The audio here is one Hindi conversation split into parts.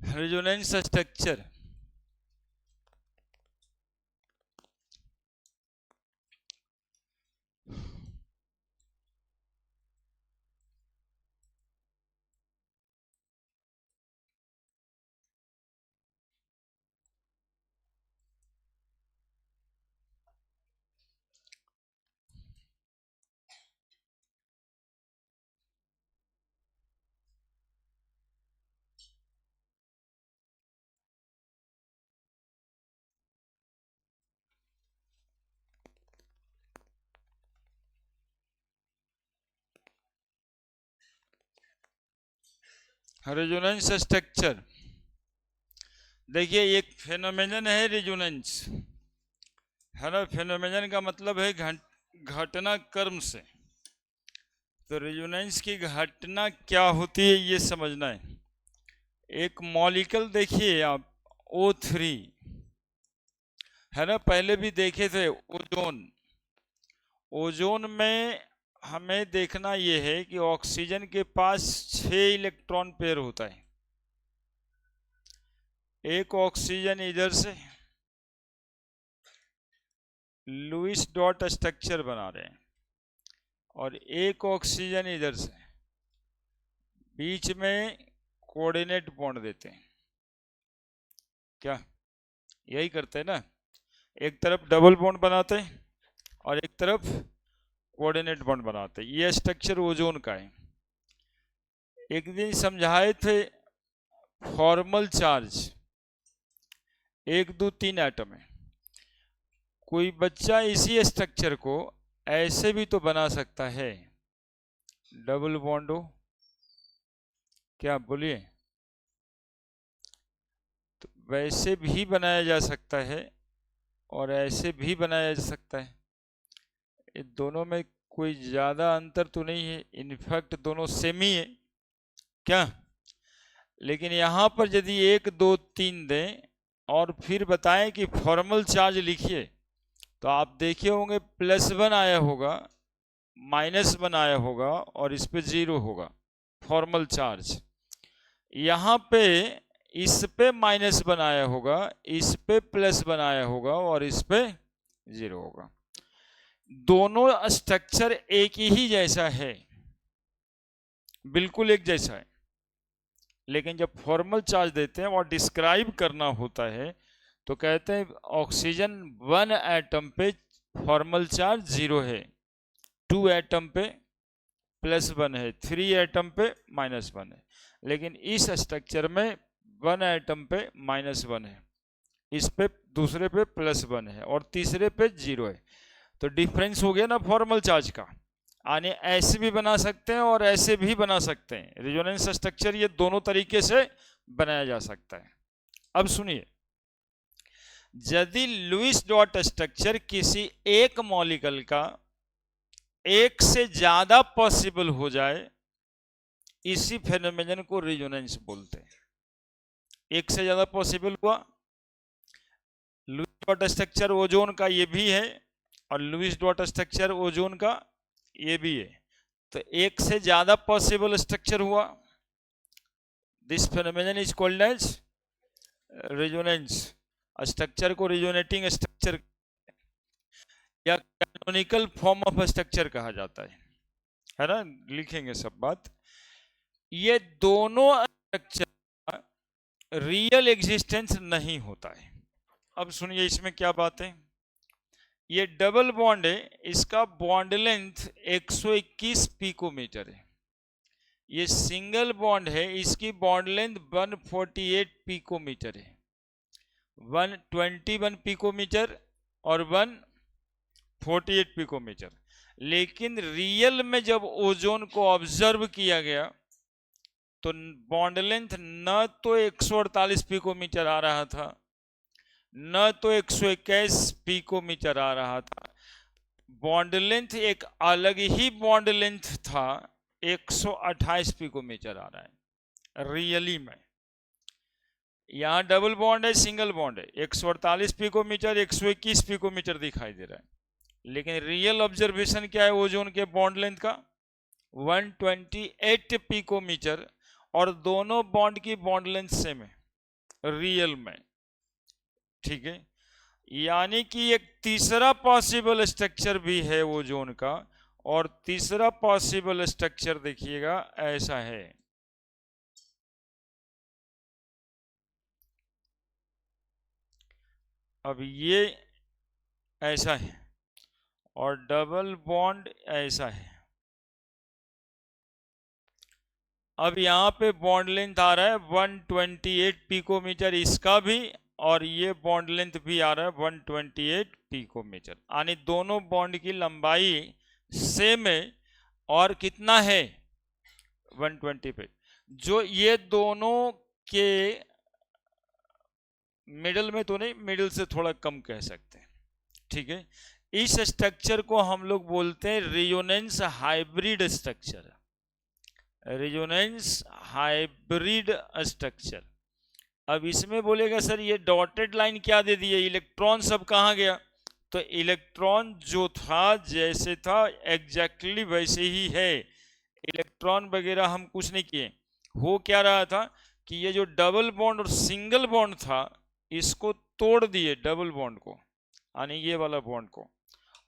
Resonance structure. रेजोनेंस स्ट्रक्चर, देखिए एक फेनोमेनन है रेजोनेंस, है ना। फेनोमेनन का मतलब है घटना क्रम से। तो रेजोनेंस की घटना क्या होती है ये समझना है। एक मॉलिक्यूल देखिए आप, O3, है ना। पहले भी देखे थे ओजोन। ओजोन में हमें देखना यह है कि ऑक्सीजन के पास 6 इलेक्ट्रॉन पेयर होता है। एक ऑक्सीजन इधर से लुईस डॉट स्ट्रक्चर बना रहे हैं, और एक ऑक्सीजन इधर से, बीच में कोऑर्डिनेट बॉन्ड देते हैं। क्या यही करते हैं ना, एक तरफ डबल बॉन्ड बनाते हैं और एक तरफ कोऑर्डिनेट बॉन्ड बनाते हैं। ये स्ट्रक्चर ओजोन का है। एक दिन समझाए थे फॉर्मल चार्ज 1 2 3 एटम है। कोई बच्चा इसी स्ट्रक्चर को ऐसे भी तो बना सकता है, डबल बॉन्ड हो। क्या बोलिए, तो वैसे भी बनाया जा सकता है और ऐसे भी बनाया जा सकता है। ये दोनों में कोई ज़्यादा अंतर तो नहीं है, इनफैक्ट दोनों सेम ही है। क्या, लेकिन यहाँ पर यदि 1 2 3 दें और फिर बताएं कि फॉर्मल चार्ज लिखिए, तो आप देखे होंगे +1 आया होगा, -1 आया होगा और इस पे 0 होगा फॉर्मल चार्ज। यहाँ पे इस पे -1 आया होगा, इस पे +1 आया होगा और इस पे 0 होगा। दोनों स्ट्रक्चर एक ही जैसा है, बिल्कुल एक जैसा है। लेकिन जब फॉर्मल चार्ज देते हैं और डिस्क्राइब करना होता है तो कहते हैं ऑक्सीजन 1 एटम पे फॉर्मल चार्ज 0 है, 2 एटम पे +1 है, 3 एटम पे -1 है। लेकिन इस स्ट्रक्चर में 1 एटम पे -1 है, इस पे दूसरे पे +1 है और तीसरे पे 0 है। तो डिफरेंस हो गया ना फॉर्मल चार्ज का। आने ऐसे भी बना सकते हैं और ऐसे भी बना सकते हैं। रेजोनेंस स्ट्रक्चर ये दोनों तरीके से बनाया जा सकता है। अब सुनिए, यदि लुईस डॉट स्ट्रक्चर किसी एक मॉलिक्यूल का एक से ज्यादा पॉसिबल हो जाए, इसी फेनोमेनन को रेजोनेंस बोलते हैं। एक से ज्यादा पॉसिबल हुआ, लुईस डॉट स्ट्रक्चर ओजोन का ये भी है और लुईस डॉट स्ट्रक्चर ओजोन का ये भी है। तो एक से ज्यादा पॉसिबल स्ट्रक्चर हुआ, this phenomenon is called as resonance. Structure को रेजोनेटिंग स्ट्रक्चर या कैनोनिकल फॉर्म ऑफ स्ट्रक्चर कहा जाता है ना। लिखेंगे सब बात। ये दोनों स्ट्रक्चर रियल एग्जिस्टेंस नहीं होता है। अब सुनिए इसमें क्या बात है। ये डबल बॉन्ड है, इसका बॉन्ड लेंथ 121 पिकोमीटर है। ये सिंगल बॉन्ड है, इसकी बॉन्ड लेंथ 148 पिकोमीटर है। 121 पिकोमीटर और 148 पिकोमीटर। लेकिन रियल में जब ओजोन को ऑब्जर्व किया गया तो बॉन्ड लेंथ न तो 148 पिकोमीटर आ रहा था, न तो 121 पिकोमीटर आ रहा था। बॉन्ड लेंथ एक अलग ही बॉन्ड लेंथ था, 128 पिकोमीटर आ रहा है रियली में। यहाँ डबल बॉन्ड है, सिंगल बॉन्ड है, 148 पिकोमीटर 121 पिकोमीटर दिखाई दे रहा है। लेकिन रियल ऑब्जर्वेशन क्या है ओजोन के बॉन्ड लेंथ का, 128 पिकोमीटर, और दोनों बॉन्ड की बॉन्ड लेंथ सेम है। रियल में, ठीक है। यानी कि एक तीसरा पॉसिबल स्ट्रक्चर भी है ओजोन का, और तीसरा पॉसिबल स्ट्रक्चर देखिएगा ऐसा है। अब ये ऐसा है और डबल बॉन्ड ऐसा है। अब यहाँ पे बॉन्ड लेंथ आ रहा है 128 पिकोमीटर इसका भी, और ये बॉन्ड लेंथ भी आ रहा है 128 पिकोमीटर, यानी दोनों बॉन्ड की लंबाई सेम है। और कितना है 120 पे, जो ये दोनों के मिडल में तो नहीं, मिडल से थोड़ा कम कह सकते हैं, ठीक है। इस स्ट्रक्चर को हम लोग बोलते हैं resonance hybrid structure, resonance hybrid structure. अब इसमें बोलेगा सर ये डॉटेड लाइन क्या दे दी है, इलेक्ट्रॉन सब कहाँ गया, तो इलेक्ट्रॉन जो था जैसे था एग्जैक्टली वैसे ही है, इलेक्ट्रॉन वगैरह हम कुछ नहीं किए। हो क्या रहा था कि ये जो डबल बॉन्ड और सिंगल बॉन्ड था इसको तोड़ दिए, डबल बॉन्ड को यानी ये वाला बॉन्ड को,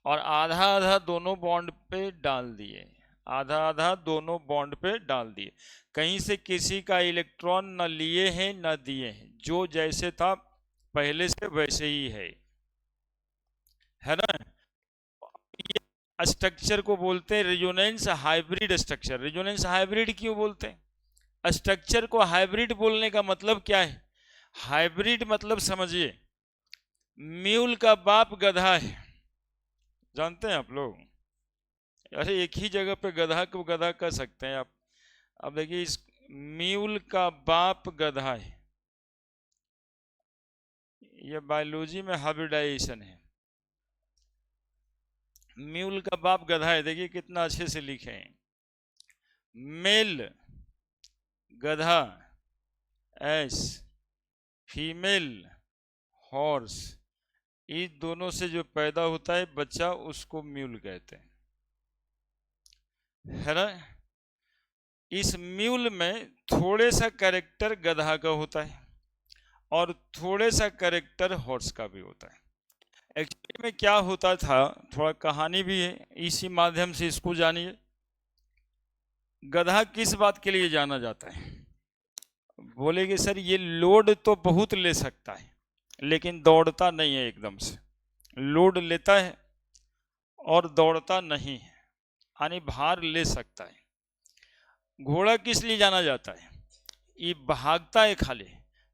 और आधा आधा दोनों बॉन्ड पे डाल दिए, आधा आधा दोनों बॉन्ड पे डाल दिए। कहीं से किसी का इलेक्ट्रॉन न लिए हैं न दिए हैं, जो जैसे था पहले से वैसे ही है ना। ये स्ट्रक्चर को बोलते हैं resonance hybrid structure. Resonance hybrid क्यों बोलते हैं, स्ट्रक्चर को हाइब्रिड बोलने का मतलब क्या है, हाइब्रिड मतलब समझिए म्यूल का बाप गधा है, जानते हैं आप लोग, अरे एक ही जगह पे गधा को गधा कह सकते हैं आप। अब देखिए इस म्यूल का बाप गधा है, ये बायोलॉजी में हाइब्रिडाइजेशन है। म्यूल का बाप गधा है, देखिए कितना अच्छे से लिखे हैं, मेल गधा एस, फीमेल हॉर्स, इस दोनों से जो पैदा होता है बच्चा उसको म्यूल कहते हैं, है ना। इस म्यूल में थोड़े सा कैरेक्टर गधा का होता है और थोड़े सा कैरेक्टर हॉर्स का भी होता है। एक्चुअली में क्या होता था, थोड़ा कहानी भी है, इसी माध्यम से इसको जानिए। गधा किस बात के लिए जाना जाता है, बोलेगे सर ये लोड तो बहुत ले सकता है लेकिन दौड़ता नहीं है एकदम से, लोड लेता है और दौड़ता नहीं है, यानी भार ले सकता है। घोड़ा किस लिए जाना जाता है, ये भागता है खाली,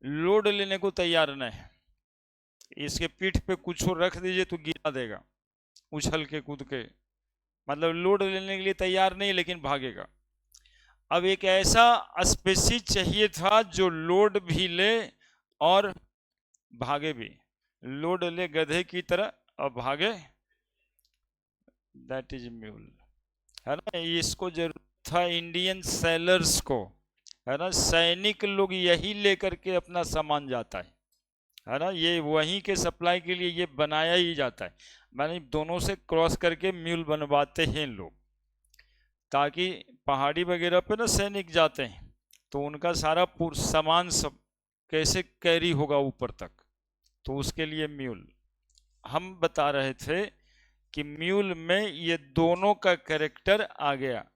लोड लेने को तैयार नहीं है, इसके पीठ पे कुछ रख दीजिए तो गिरा देगा उछल के कूद के, मतलब लोड लेने के लिए तैयार नहीं लेकिन भागेगा। अब एक ऐसा स्पेसीज चाहिए था जो लोड भी ले और भागे भी, लोड ले गधे की तरह और भागे, दैट इज म्यूल, है ना। इसको जरूरत था इंडियन सेलर्स को, है ना, सैनिक लोग यही लेकर के अपना सामान जाता है ना, ये वहीं के सप्लाई के लिए ये बनाया ही जाता है, माने दोनों से क्रॉस करके म्यूल बनवाते हैं लोग, ताकि पहाड़ी वगैरह पे ना सैनिक जाते हैं तो उनका सारा सामान सब कैसे कैरी होगा ऊपर तक, तो उसके लिए म्यूल। हम बता रहे थे कि म्यूल में ये दोनों का कैरेक्टर आ गया,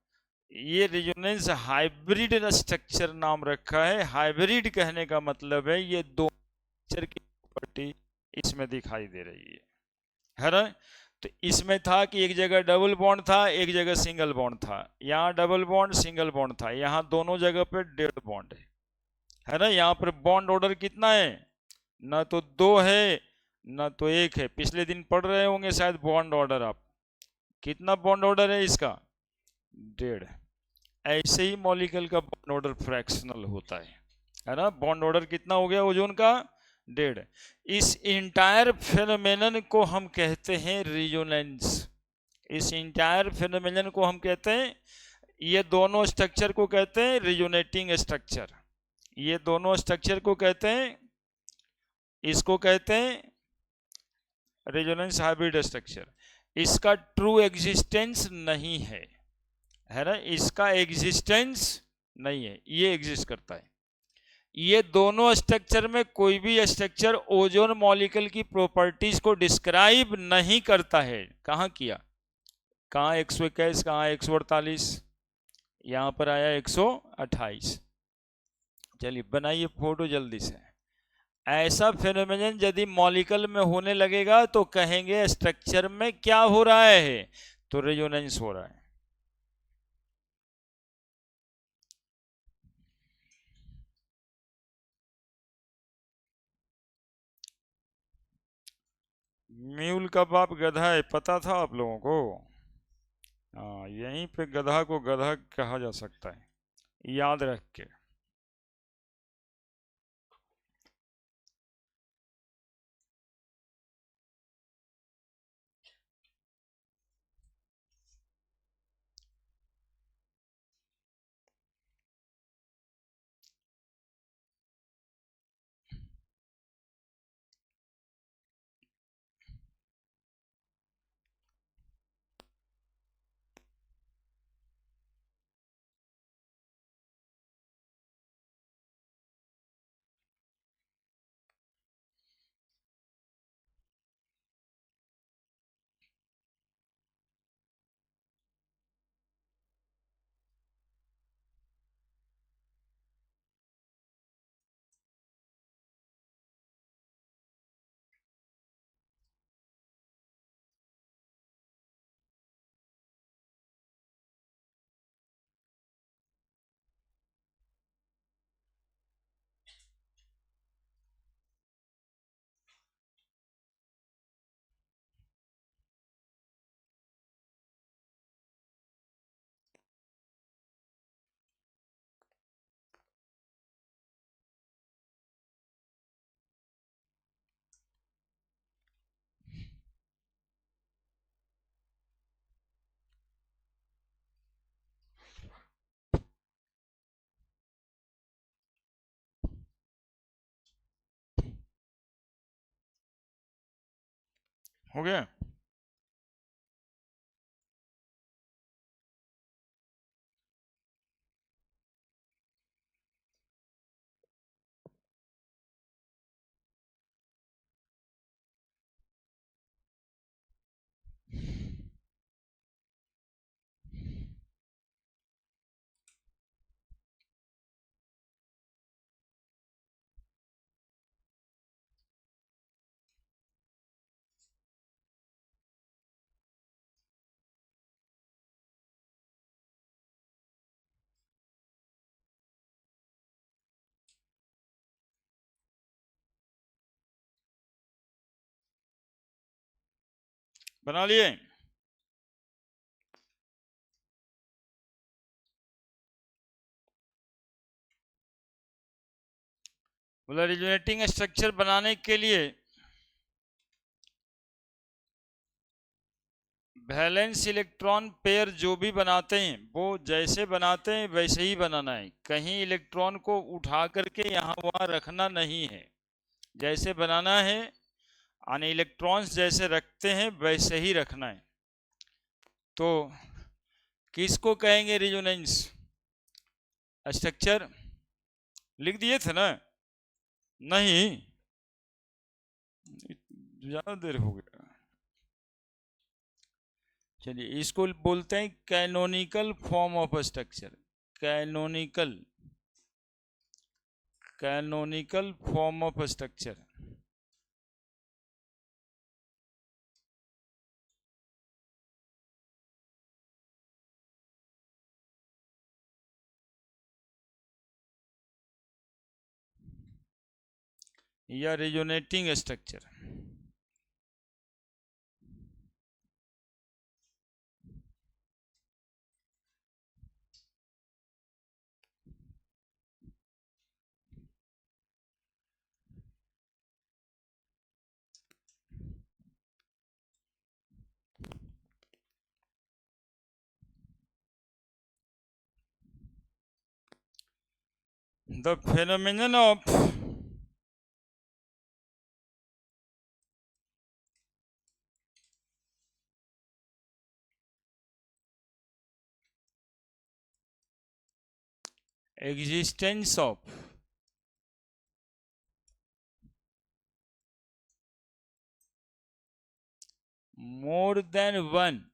ये रेजोनेंस हाइब्रिड स्ट्रक्चर नाम रखा है। हाइब्रिड कहने का मतलब है ये दो स्ट्रक्चर की प्रॉपर्टी इसमें दिखाई दे रही है ना। तो इसमें था कि एक जगह डबल बॉन्ड था, एक जगह सिंगल बॉन्ड था, यहाँ डबल बॉन्ड सिंगल बॉन्ड था, यहाँ दोनों जगह पे डेड बॉन्ड है ना। यहाँ पर बॉन्ड ऑर्डर कितना है, ना तो 2 है ना तो 1 है, पिछले दिन पढ़ रहे होंगे शायद बॉन्ड ऑर्डर आप, कितना बॉन्ड ऑर्डर है इसका, 1.5। ऐसे ही मॉलिक्यूल का बॉन्ड ऑर्डर फ्रैक्शनल होता है ना। बॉन्ड ऑर्डर कितना हो गया ओजोन का, 1.5। इस इंटायर फेनोमेनन को हम कहते हैं रेजोनेंस, इस इंटायर फेनोमेनन को हम कहते हैं, ये दोनों स्ट्रक्चर को कहते हैं रेजोनेटिंग स्ट्रक्चर, ये दोनों स्ट्रक्चर को कहते हैं, इसको कहते हैं रेजोनेंस हाइब्रिड स्ट्रक्चर। इसका ट्रू एग्जिस्टेंस नहीं है ना, इसका एग्जिस्टेंस नहीं है, ये एग्जिस्ट करता है। ये दोनों स्ट्रक्चर में कोई भी स्ट्रक्चर ओजोन मॉलिक्यूल की प्रॉपर्टीज को डिस्क्राइब नहीं करता है। कहाँ किया, कहाँ 121, कहाँ 148, यहाँ पर आया 128। चलिए बनाइए फोटो जल्दी से। ऐसा फेनोमेनन यदि मॉलिक्यूल में होने लगेगा तो कहेंगे स्ट्रक्चर में क्या हो रहा है, तो रेजोनेंस हो रहा है। म्यूल का बाप गधा है, पता था आप लोगों को? हाँ, यहीं पे गधा को गधा कहा जा सकता है, याद रख के। हो गया। बना लिए। बोला रिजोनेटिंग स्ट्रक्चर बनाने के लिए वैलेंस इलेक्ट्रॉन पेयर जो भी बनाते हैं वो जैसे बनाते हैं वैसे ही बनाना है, कहीं इलेक्ट्रॉन को उठा करके यहाँ वहाँ रखना नहीं है। जैसे बनाना है, यानी इलेक्ट्रॉन्स जैसे रखते हैं वैसे ही रखना है। तो किसको कहेंगे रिजोनेंस स्ट्रक्चर? लिख दिए थे ना? नहीं, ज्यादा देर हो गया। चलिए इसको बोलते हैं canonical form of structure. Canonical, canonical form of structure. या resonating structure. The phenomenon of existence of more than one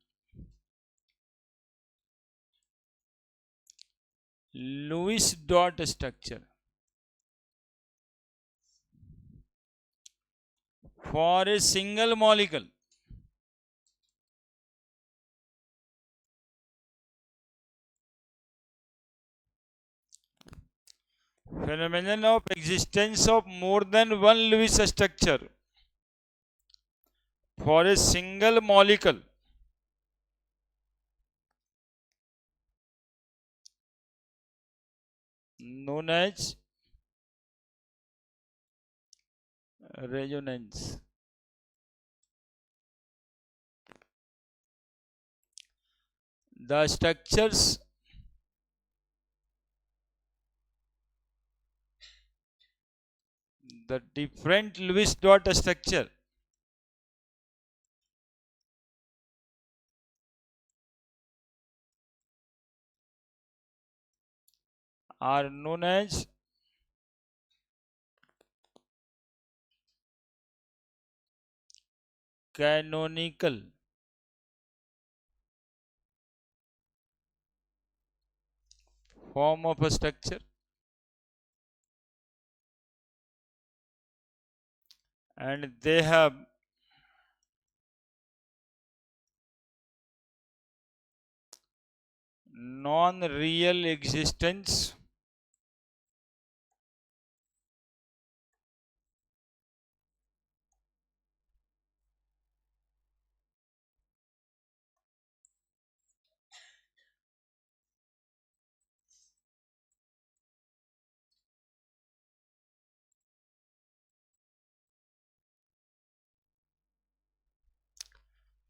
Lewis dot structure for a single molecule phenomenon of existence of more than one Lewis structure for a single molecule known as resonance. The structures the different Lewis dot structure are known as canonical form of a structure, and they have non-real existence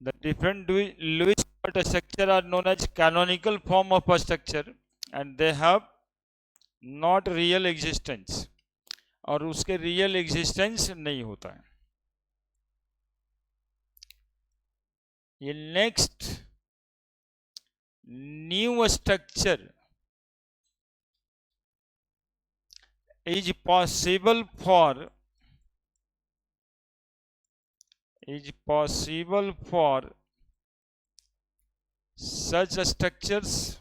the different Lewis dot structure are known as canonical form of a structure and they have not real existence और उसके रियल एग्जिस्टेंस नहीं होता है. ये next new structure is possible for such structures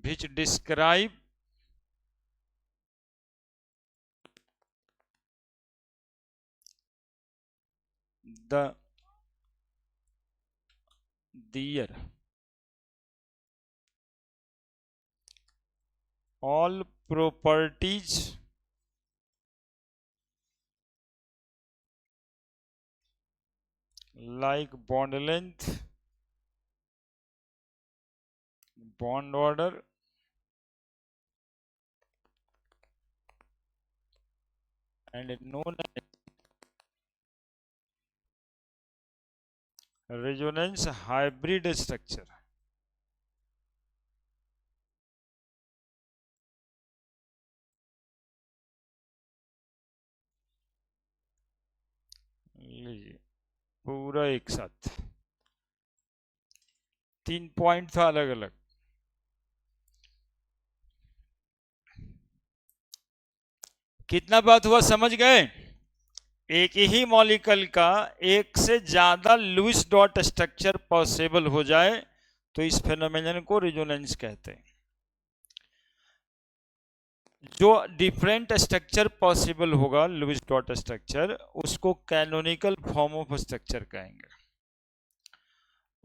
which describe their all properties like bond length, bond order, and known as resonance hybrid structure. लीजिए पूरा एक साथ 3 पॉइंट था अलग अलग. कितना बात हुआ समझ गए? एक ही मॉलिक्यूल का एक से ज्यादा लुईस डॉट स्ट्रक्चर पॉसिबल हो जाए तो इस फेनोमेनन को रेजोनेंस कहते हैं. जो डिफरेंट स्ट्रक्चर पॉसिबल होगा लुईस डॉट स्ट्रक्चर उसको कैनोनिकल फॉर्म ऑफ स्ट्रक्चर कहेंगे.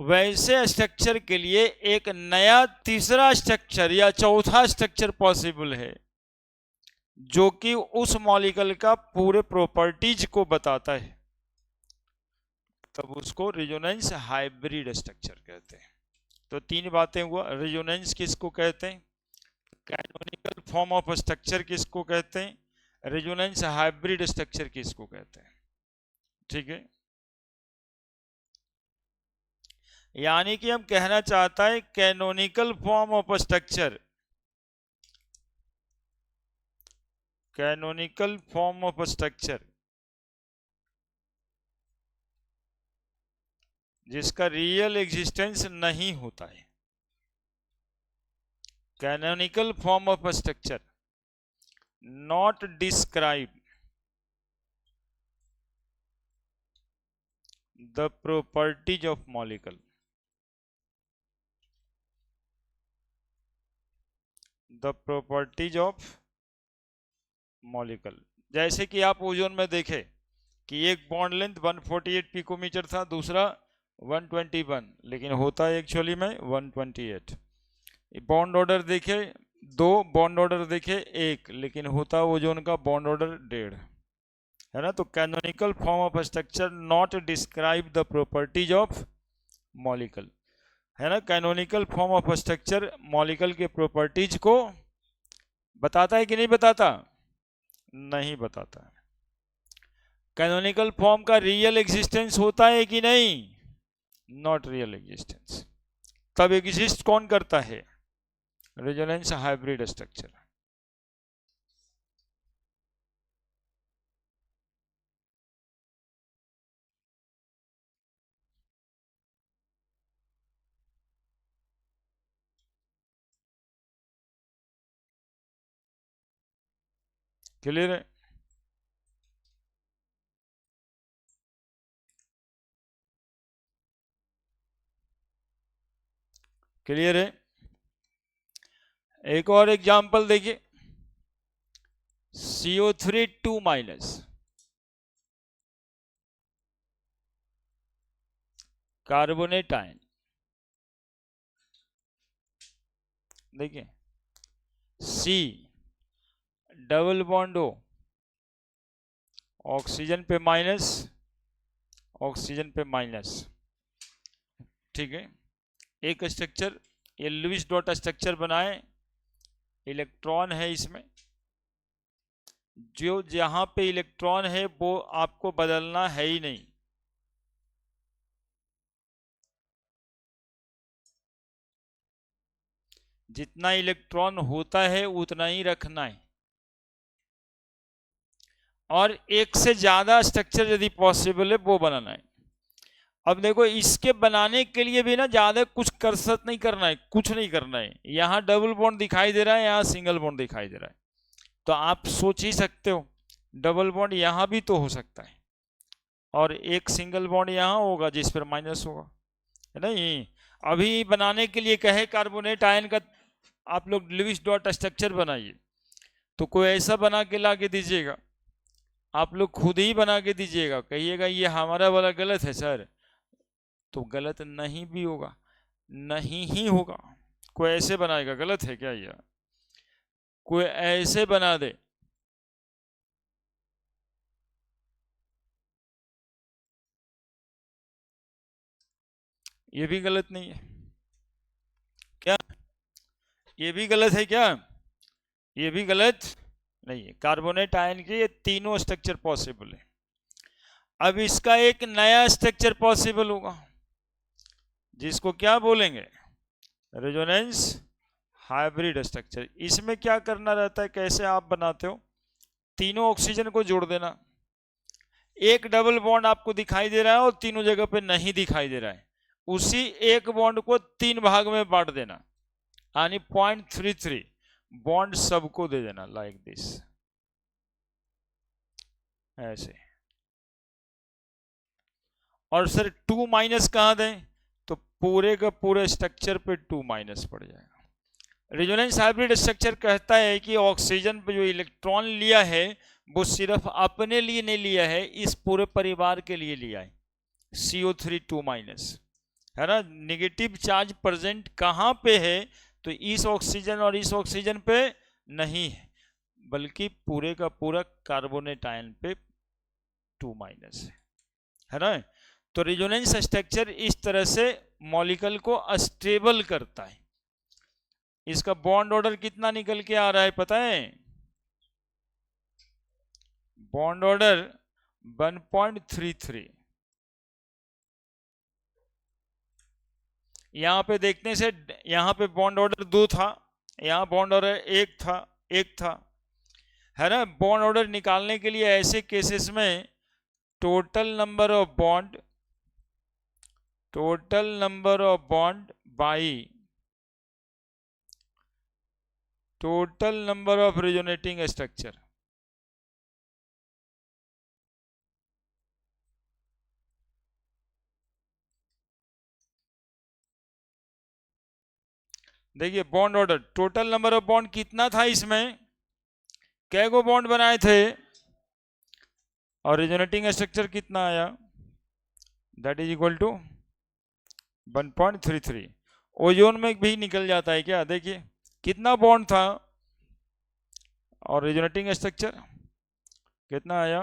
वैसे स्ट्रक्चर के लिए एक नया तीसरा स्ट्रक्चर या चौथा स्ट्रक्चर पॉसिबल है जो कि उस मॉलिक्यूल का पूरे प्रॉपर्टीज को बताता है, तब उसको रेजोनेंस हाइब्रिड स्ट्रक्चर कहते हैं. तो 3 बातें हुआ. रेजोनेंस किसको कहते हैं, कैनोनिकल फॉर्म ऑफ स्ट्रक्चर किसको कहते हैं, रेजोनेंस हाइब्रिड स्ट्रक्चर किसको कहते हैं. ठीक है, यानी कि हम कहना चाहता है canonical form of structure, canonical form of structure जिसका रियल एग्जिस्टेंस नहीं होता है. Canonical form of structure not describe the properties of molecule, the properties of molecule. जैसे कि आप ओजोन में देखें कि एक बॉन्ड लेंथ 148 पिकोमीटर था, दूसरा 121, लेकिन होता है एक्चुअली में 128। बॉन्ड ऑर्डर देखे, 2 बॉन्ड ऑर्डर देखे 1, लेकिन होता ओजोन का बॉन्ड ऑर्डर 1.5, है ना। तो canonical form of structure not describe the properties of molecule, है ना। Canonical form of structure molecule के प्रॉपर्टीज को बताता है कि नहीं बताता? नहीं बताता है। कैनोनिकल फॉर्म का रियल एग्जिस्टेंस होता है कि नहीं? Not real existence. तब एग्जिस्ट कौन करता है? Resonance hybrid structure. क्लियर है? क्लियर है? एक और एग्जांपल देखिए, CO3 2- कार्बोनेट आयन। देखिए C double bond O, oxygen पे माइनस, ऑक्सीजन पे माइनस, ठीक है। एक स्ट्रक्चर ये लुईस डॉट स्ट्रक्चर बनाए, इलेक्ट्रॉन है इसमें, जो जहां पे इलेक्ट्रॉन है वो आपको बदलना है ही नहीं। जितना इलेक्ट्रॉन होता है उतना ही रखना है, और एक से ज्यादा स्ट्रक्चर यदि पॉसिबल है वो बनाना है। अब देखो इसके बनाने के लिए भी ना ज्यादा कुछ कसरत नहीं करना है, कुछ नहीं करना है। यहाँ डबल बॉन्ड दिखाई दे रहा है, यहाँ सिंगल बॉन्ड दिखाई दे रहा है, तो आप सोच ही सकते हो डबल बॉन्ड यहाँ भी तो हो सकता है, और एक सिंगल बॉन्ड यहाँ होगा जिस पर माइनस होगा, है नहीं। अभी बनाने के लिए कहे कार्बोनेट आयन का आप लोग लुईस डॉट स्ट्रक्चर बनाइए, तो कोई ऐसा बना के ला के दीजिएगा, आप लोग खुद ही बना के दीजिएगा, कहिएगा ये हमारा वाला गलत है सर, तो गलत नहीं भी होगा, नहीं ही होगा। कोई ऐसे बनाएगा, गलत है क्या यार? कोई ऐसे बना दे, ये भी गलत नहीं है क्या? ये भी गलत है क्या? ये भी गलत नहीं है। कार्बोनेट आयन के ये तीनों स्ट्रक्चर पॉसिबल है। अब इसका एक नया स्ट्रक्चर पॉसिबल होगा जिसको क्या बोलेंगे? Resonance hybrid structure. इसमें क्या करना रहता है, कैसे आप बनाते हो? तीनों ऑक्सीजन को जोड़ देना, एक डबल बॉन्ड आपको दिखाई दे रहा है और तीनों जगह पे नहीं दिखाई दे रहा है, उसी एक बॉन्ड को 3 भाग में बांट देना, यानी 0.33 बॉन्ड सबको दे देना, लाइक दिस, ऐसे। और सर 2- कहां दें? तो पूरे का पूरे स्ट्रक्चर पे 2- पड़ जाएगा। रेजोनेंस हाइब्रिड स्ट्रक्चर कहता है कि ऑक्सीजन पे जो इलेक्ट्रॉन लिया है वो सिर्फ अपने लिए नहीं लिया है, इस पूरे परिवार के लिए लिया है, CO3 2-, है ना। नेगेटिव चार्ज प्रेजेंट कहां पे है? तो इस ऑक्सीजन और इस ऑक्सीजन पे नहीं है, बल्कि पूरे का पूरा कार्बोनेट आयन पे 2- है ना। तो रेजोनेंस स्ट्रक्चर इस तरह से मॉलिक्यूल को स्टेबल करता है। इसका बॉन्ड ऑर्डर कितना निकल के आ रहा है पता है? Bond order 1.33। यहां पे देखने से यहां पे बॉन्ड ऑर्डर 2 था, यहां बॉन्ड ऑर्डर 1 था, 1 था, है ना। बॉन्ड ऑर्डर निकालने के लिए ऐसे केसेस में total number of bond, total number of bond by total number of resonating structure, देखिए bond order, total number of bond कितना था इसमें, कै गो बॉन्ड बनाए थे, और रिजोनेटिंग स्ट्रक्चर कितना आया, that is equal to 1.33। Ozone में भी निकल जाता है क्या, देखिए कितना बॉन्ड था और रिजोनेटिंग स्ट्रक्चर कितना आया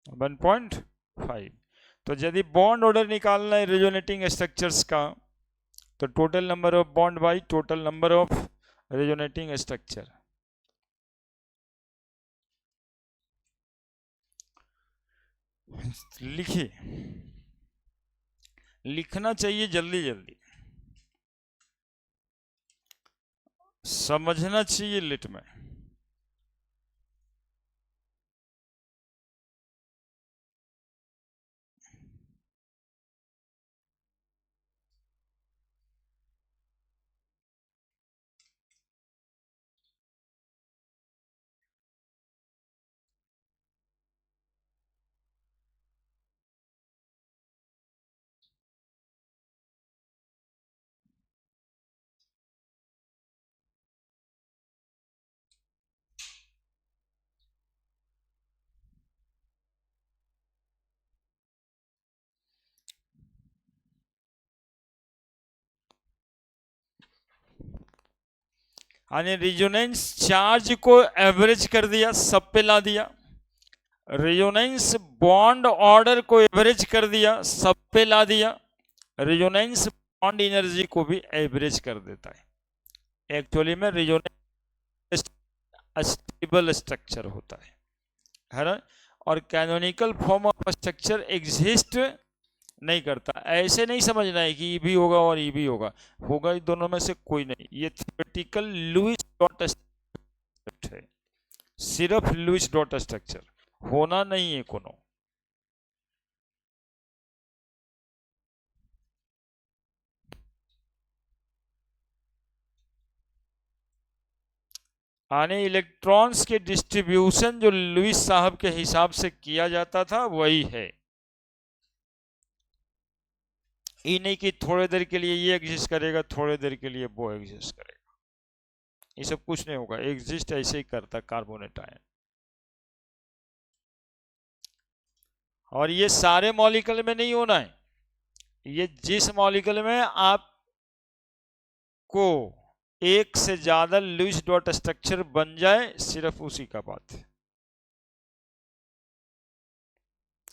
1.5। तो यदि बॉन्ड ऑर्डर निकालना है रिजोनेटिंग स्ट्रक्चर्स का, तो total number of bond by total number of resonating structure. लिखिए, लिखना चाहिए जल्दी जल्दी, समझना चाहिए लिट में। यानी रिजोनेंस चार्ज को एवरेज कर दिया, सब पे ला दिया, रिजोनेंस बॉन्ड ऑर्डर को एवरेज कर दिया, सब पे ला दिया, रिजोनेंस बॉन्ड एनर्जी को भी एवरेज कर देता है। एक्चुअली में रिजोनेंस स्टेबल स्ट्रक्चर होता है ना, और canonical form of structure exist नहीं करता। ऐसे नहीं समझना है कि ई भी होगा और ई भी होगा, होगा दोनों में से कोई नहीं। ये थियोरेटिकल लुईस डॉट स्ट्रक्चर है, सिर्फ लुईस डॉट स्ट्रक्चर, होना नहीं है कोनो। आने इलेक्ट्रॉन्स के डिस्ट्रीब्यूशन जो लुईस साहब के हिसाब से किया जाता था वही है। ये नहीं कि थोड़ी देर के लिए ये एग्जिस्ट करेगा, थोड़ी देर के लिए वो एग्जिस्ट करेगा, ये सब कुछ नहीं होगा। एग्जिस्ट ऐसे ही करता कार्बोनेट आयन। और ये सारे मॉलिक्यूल में नहीं होना है, ये जिस मॉलिक्यूल में आपको एक से ज्यादा लुईस डॉट स्ट्रक्चर बन जाए, सिर्फ उसी का बात है।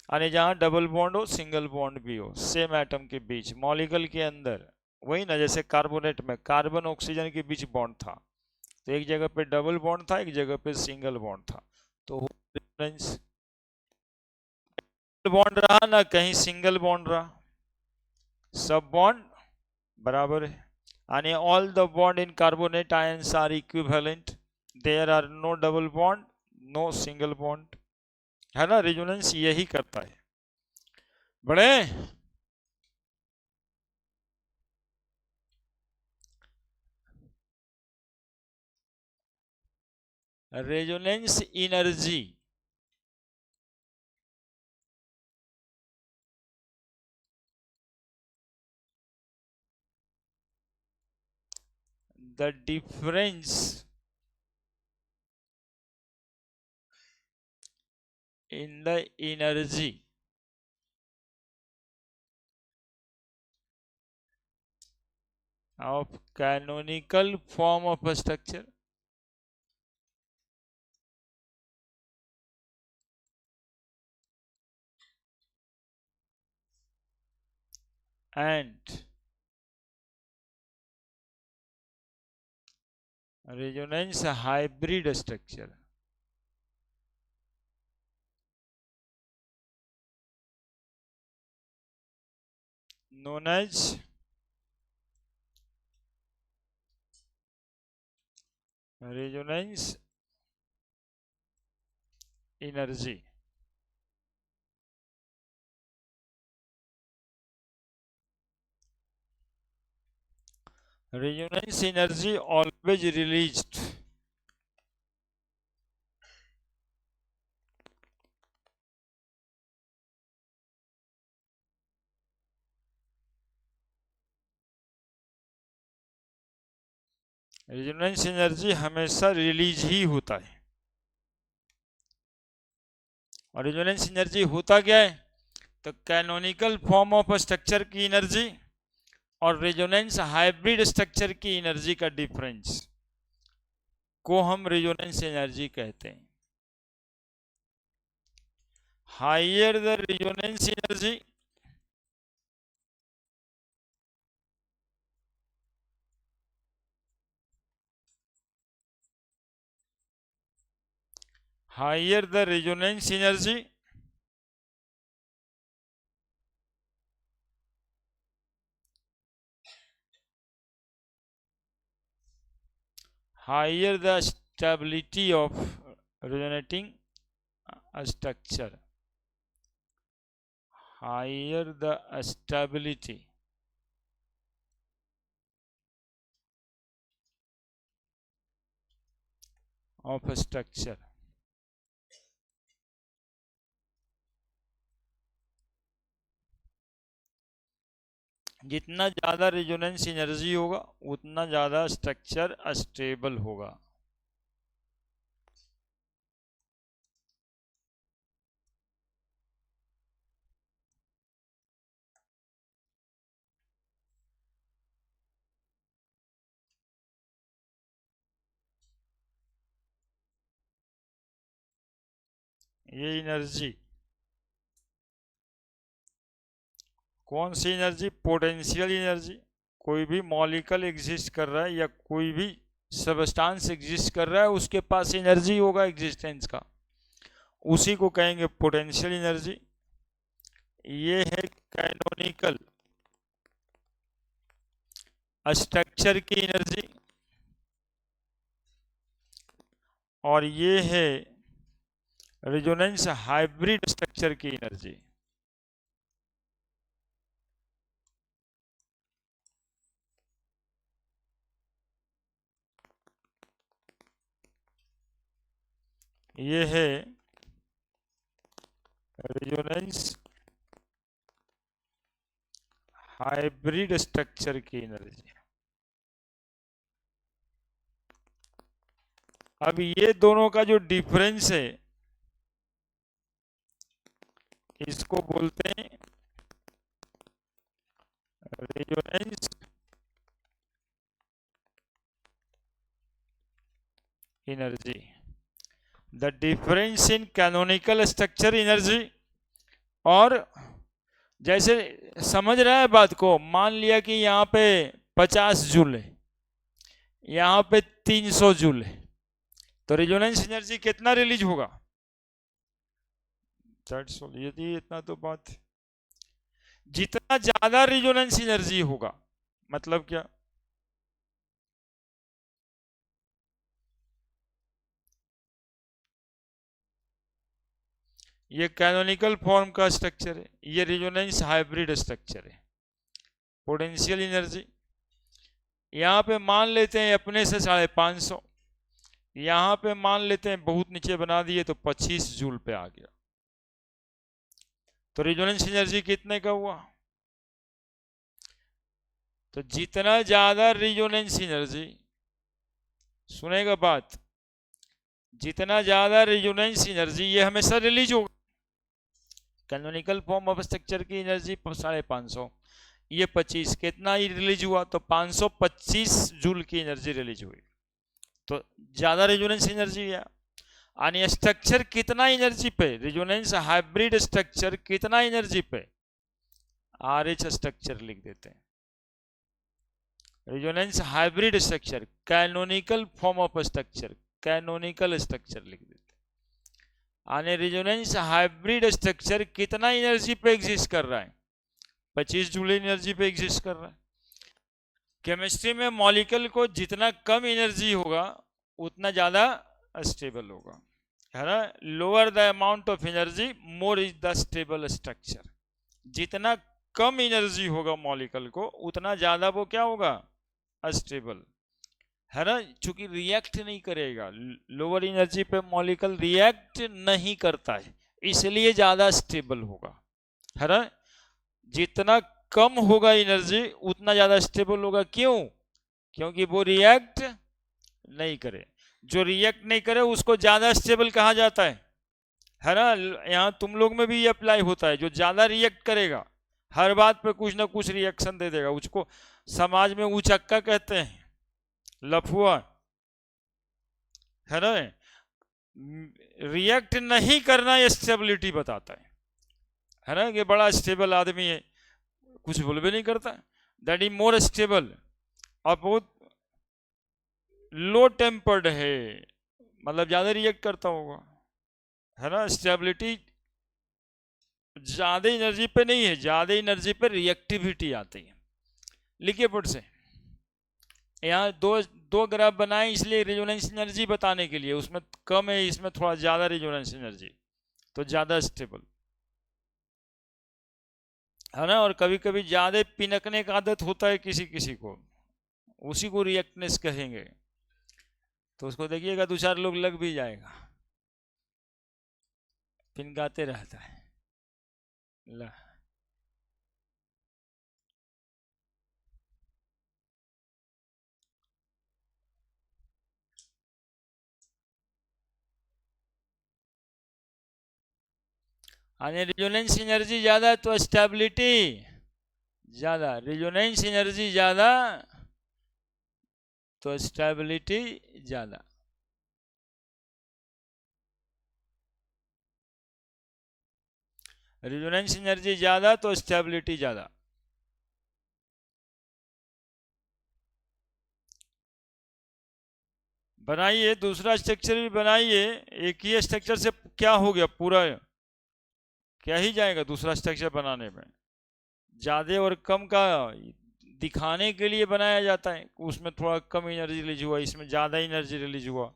यानी जहां डबल बॉन्ड हो, सिंगल बॉन्ड भी हो, सेम एटम के बीच मॉलिक्यूल के अंदर, वही ना, जैसे कार्बोनेट में कार्बन ऑक्सीजन के बीच बॉन्ड था, तो एक जगह पे डबल बॉन्ड था, एक जगह पे सिंगल बॉन्ड था, तो बॉन्ड रहा ना, कहीं सिंगल बॉन्ड रहा, सब बॉन्ड बराबर है। यानी all the bond in carbonate ions are equivalent, there are no double bond, no single bond, है ना। रेजोनेंस यही करता है। बड़े resonance energy the difference in the energy of canonical form of a structure and resonance hybrid structure known as resonance energy। Resonance energy always released resonance energy हमेशा रिलीज ही होता है। और रेजोनेंस एनर्जी होता क्या है? तो कैनोनिकल फॉर्म ऑफ स्ट्रक्चर की एनर्जी और रेजोनेंस हाइब्रिड स्ट्रक्चर की एनर्जी का डिफरेंस को हम रेजोनेंस एनर्जी कहते हैं। Higher the resonance energy, higher the resonance energy, higher the stability of resonating structure, higher the stability of structure। जितना ज़्यादा रेजोनेंस एनर्जी होगा उतना ज़्यादा स्ट्रक्चर स्टेबल होगा। ये एनर्जी कौन सी एनर्जी? Potential energy. कोई भी मॉलिक्यूल एग्जिस्ट कर रहा है या कोई भी सबस्टांस एग्जिस्ट कर रहा है, उसके पास एनर्जी होगा एग्जिस्टेंस का, उसी को कहेंगे पोटेंशियल एनर्जी। ये है कैनोनिकल स्ट्रक्चर की एनर्जी और ये है रेजोनेंस हाइब्रिड स्ट्रक्चर की एनर्जी। ये है रेजोनेंस हाइब्रिड स्ट्रक्चर की एनर्जी। अब ये दोनों का जो डिफरेंस है इसको बोलते हैं resonance energy. The difference in canonical structure energy. और जैसे समझ रहा है बात को, मान लिया कि यहाँ पे 50 जूल है, यहाँ पे 300 जूल है, तो रेजोनेंस एनर्जी कितना रिलीज होगा? 400। यदि इतना तो बात, जितना ज्यादा रेजोनेंस एनर्जी होगा मतलब क्या? ये कैनोनिकल फॉर्म का स्ट्रक्चर है, ये रेजोनेंस हाइब्रिड स्ट्रक्चर है। पोटेंशियल एनर्जी यहाँ पे मान लेते हैं अपने से 550, यहाँ पे मान लेते हैं बहुत नीचे बना दिए तो 25 जूल पे आ गया, तो रेजोनेंस एनर्जी कितने का हुआ? तो जितना ज्यादा रेजोनेंस एनर्जी, सुनेगा बात, जितना ज्यादा रेजोनेंस एनर्जी ये हमेशा रिलीज होगा। कैनोनिकल फॉर्म ऑफ स्ट्रक्चर की एनर्जी 550, ये 25, कितना ही रिलीज हुआ? तो 525 जूल की एनर्जी रिलीज हुई, तो ज्यादा रेजोनेंस एनर्जी है। यानी स्ट्रक्चर कितना एनर्जी पे? रेजोनेंस हाइब्रिड स्ट्रक्चर कितना एनर्जी पे? RH स्ट्रक्चर लिख देते हैं। Resonance hybrid structure canonical form of structure, canonical structure लिख देते हैं। यानी रेजोनेंस हाइब्रिड स्ट्रक्चर कितना एनर्जी पे एग्जिस्ट कर रहा है? 25 जूल एनर्जी पे एग्जिस्ट कर रहा है। केमिस्ट्री में मॉलिक्यूल को जितना कम एनर्जी होगा उतना ज्यादा स्टेबल होगा, है ना। Lower the amount of energy more is the stable structure. जितना कम एनर्जी होगा मॉलिक्यूल को उतना ज्यादा वो क्या होगा? अस्टेबल, है ना। चूंकि रिएक्ट नहीं करेगा, लोअर एनर्जी पे मॉलिक्यूल रिएक्ट नहीं करता है, इसलिए ज्यादा स्टेबल होगा, है ना। जितना कम होगा एनर्जी उतना ज्यादा स्टेबल होगा। क्यों? क्योंकि वो रिएक्ट नहीं करे। जो रिएक्ट नहीं करे उसको ज्यादा स्टेबल कहा जाता है ना। यहाँ तुम लोग में भी ये अप्लाई होता है, जो ज्यादा रिएक्ट करेगा, हर बात पे कुछ ना कुछ रिएक्शन दे देगा, उसको समाज में उचक्का कहते हैं, लफुआ, है ना। रिएक्ट नहीं करना ये स्टेबिलिटी बताता है ना। कि बड़ा स्टेबल आदमी है, कुछ बोल भी नहीं करता, दैट इज मोर स्टेबल। और बहुत लो टेम्पर्ड है, मतलब ज्यादा रिएक्ट करता होगा, है ना। स्टेबिलिटी ज्यादा एनर्जी पे नहीं है, ज्यादा एनर्जी पे रिएक्टिविटी आती है। लिखिए पुट से, यहाँ दो दो ग्राफ बनाए इसलिए रेजोनेंस एनर्जी बताने के लिए, उसमें कम है, इसमें थोड़ा ज्यादा रेजोनेंस एनर्जी, तो ज्यादा स्टेबल, है ना। और कभी कभी ज्यादा पिनकने का आदत होता है किसी किसी को, उसी को रिएक्टनेस कहेंगे। तो उसको देखिएगा दो चार लोग लग भी जाएगा, पिनकाते रहता है। ला रेजोनेंस एनर्जी ज्यादा तो स्टेबिलिटी ज्यादा, रेजोनेंस एनर्जी ज्यादा तो स्टेबिलिटी ज्यादा। रेजोनेंस एनर्जी ज्यादा तो स्टेबिलिटी ज्यादा। बनाइए दूसरा स्ट्रक्चर भी बनाइए, एक ही स्ट्रक्चर से क्या हो गया, पूरा क्या ही जाएगा दूसरा स्ट्रक्चर बनाने में। ज्यादा और कम का दिखाने के लिए बनाया जाता है, उसमें थोड़ा कम एनर्जी रिलीज हुआ, इसमें ज्यादा एनर्जी रिलीज हुआ।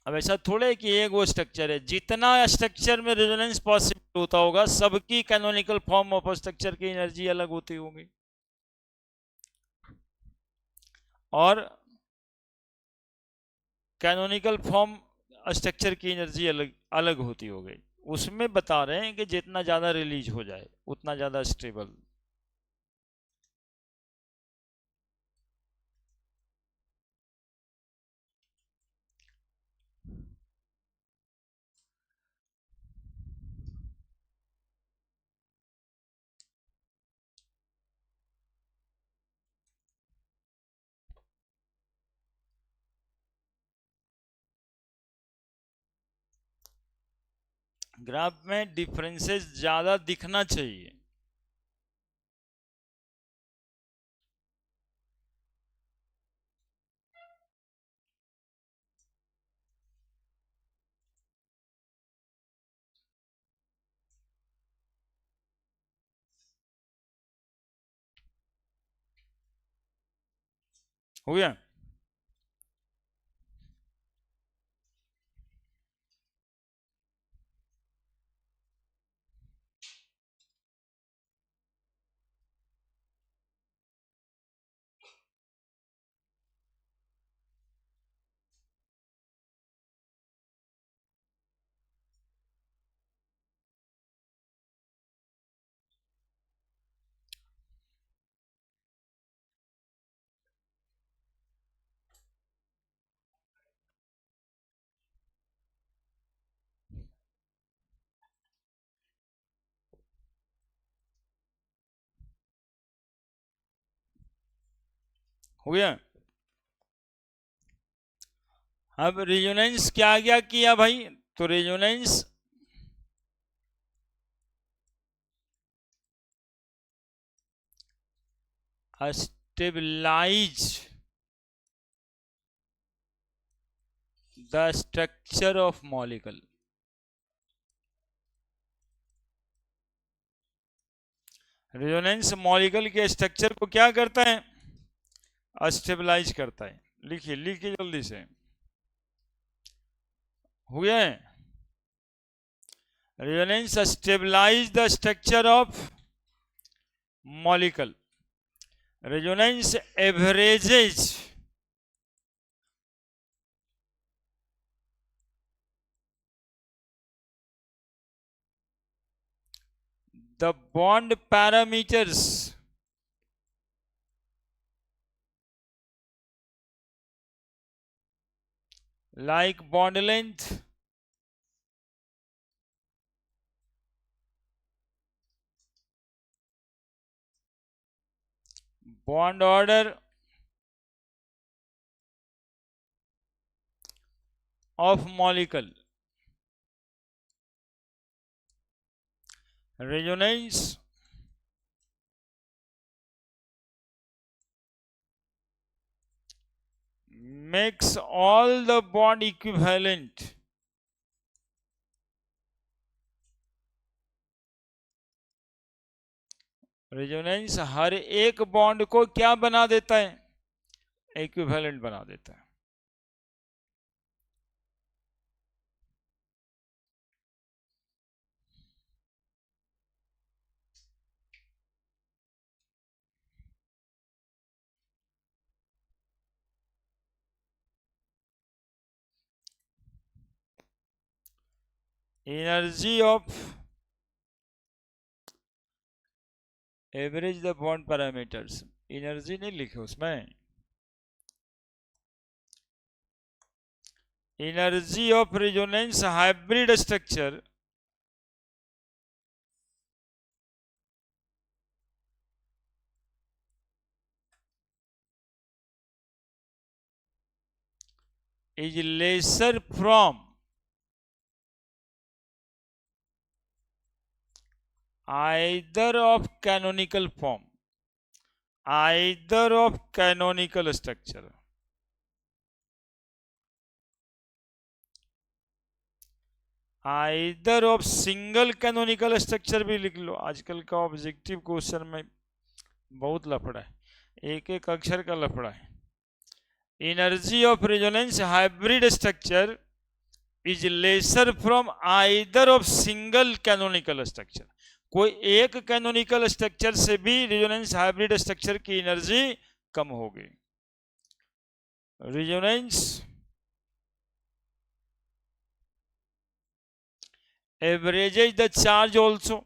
अब ऐसा थोड़े कि एक वो स्ट्रक्चर है, जितना स्ट्रक्चर में रेजोनेंस पॉसिबल होता होगा सबकी कैनोनिकल फॉर्म ऑफ स्ट्रक्चर की एनर्जी अलग होती होगी, और कैनोनिकल फॉर्म स्ट्रक्चर की एनर्जी अलग अलग होती होगी। उसमें बता रहे हैं कि जितना ज़्यादा रिलीज हो जाए उतना ज़्यादा स्टेबल। ग्राफ में डिफरेंसेस ज़्यादा दिखना चाहिए। हो गया। हो गया। अब रेजोनेंस क्या क्या किया भाई, तो resonance stabilise the structure of molecule. Resonance molecule के स्ट्रक्चर को क्या करता है, स्टेबलाइज करता है। लिखिए लिखिए जल्दी से, हुए। Resonance stabilise the structure of molecule. Resonance averages the bond parameters like bond length, bond order of molecule, resonance makes all the bond equivalent. Resonance हर एक बॉन्ड को क्या बना देता है? इक्विवेलेंट बना देता है। Energy of average the bond parameters, energy नहीं लिखे उसमें, energy of resonance hybrid structure is lesser from either of canonical form, either of canonical structure, either of single canonical structure भी लिख लो। आजकल का ऑब्जेक्टिव क्वेश्चन में बहुत लफड़ा है, एक एक अक्षर का लफड़ा है। Energy of resonance hybrid structure is lesser from either of single canonical structure, कोई एक कैनोनिकल स्ट्रक्चर से भी रेजोनेंस हाइब्रिड स्ट्रक्चर की एनर्जी कम होगी। Resonance averages the charge also,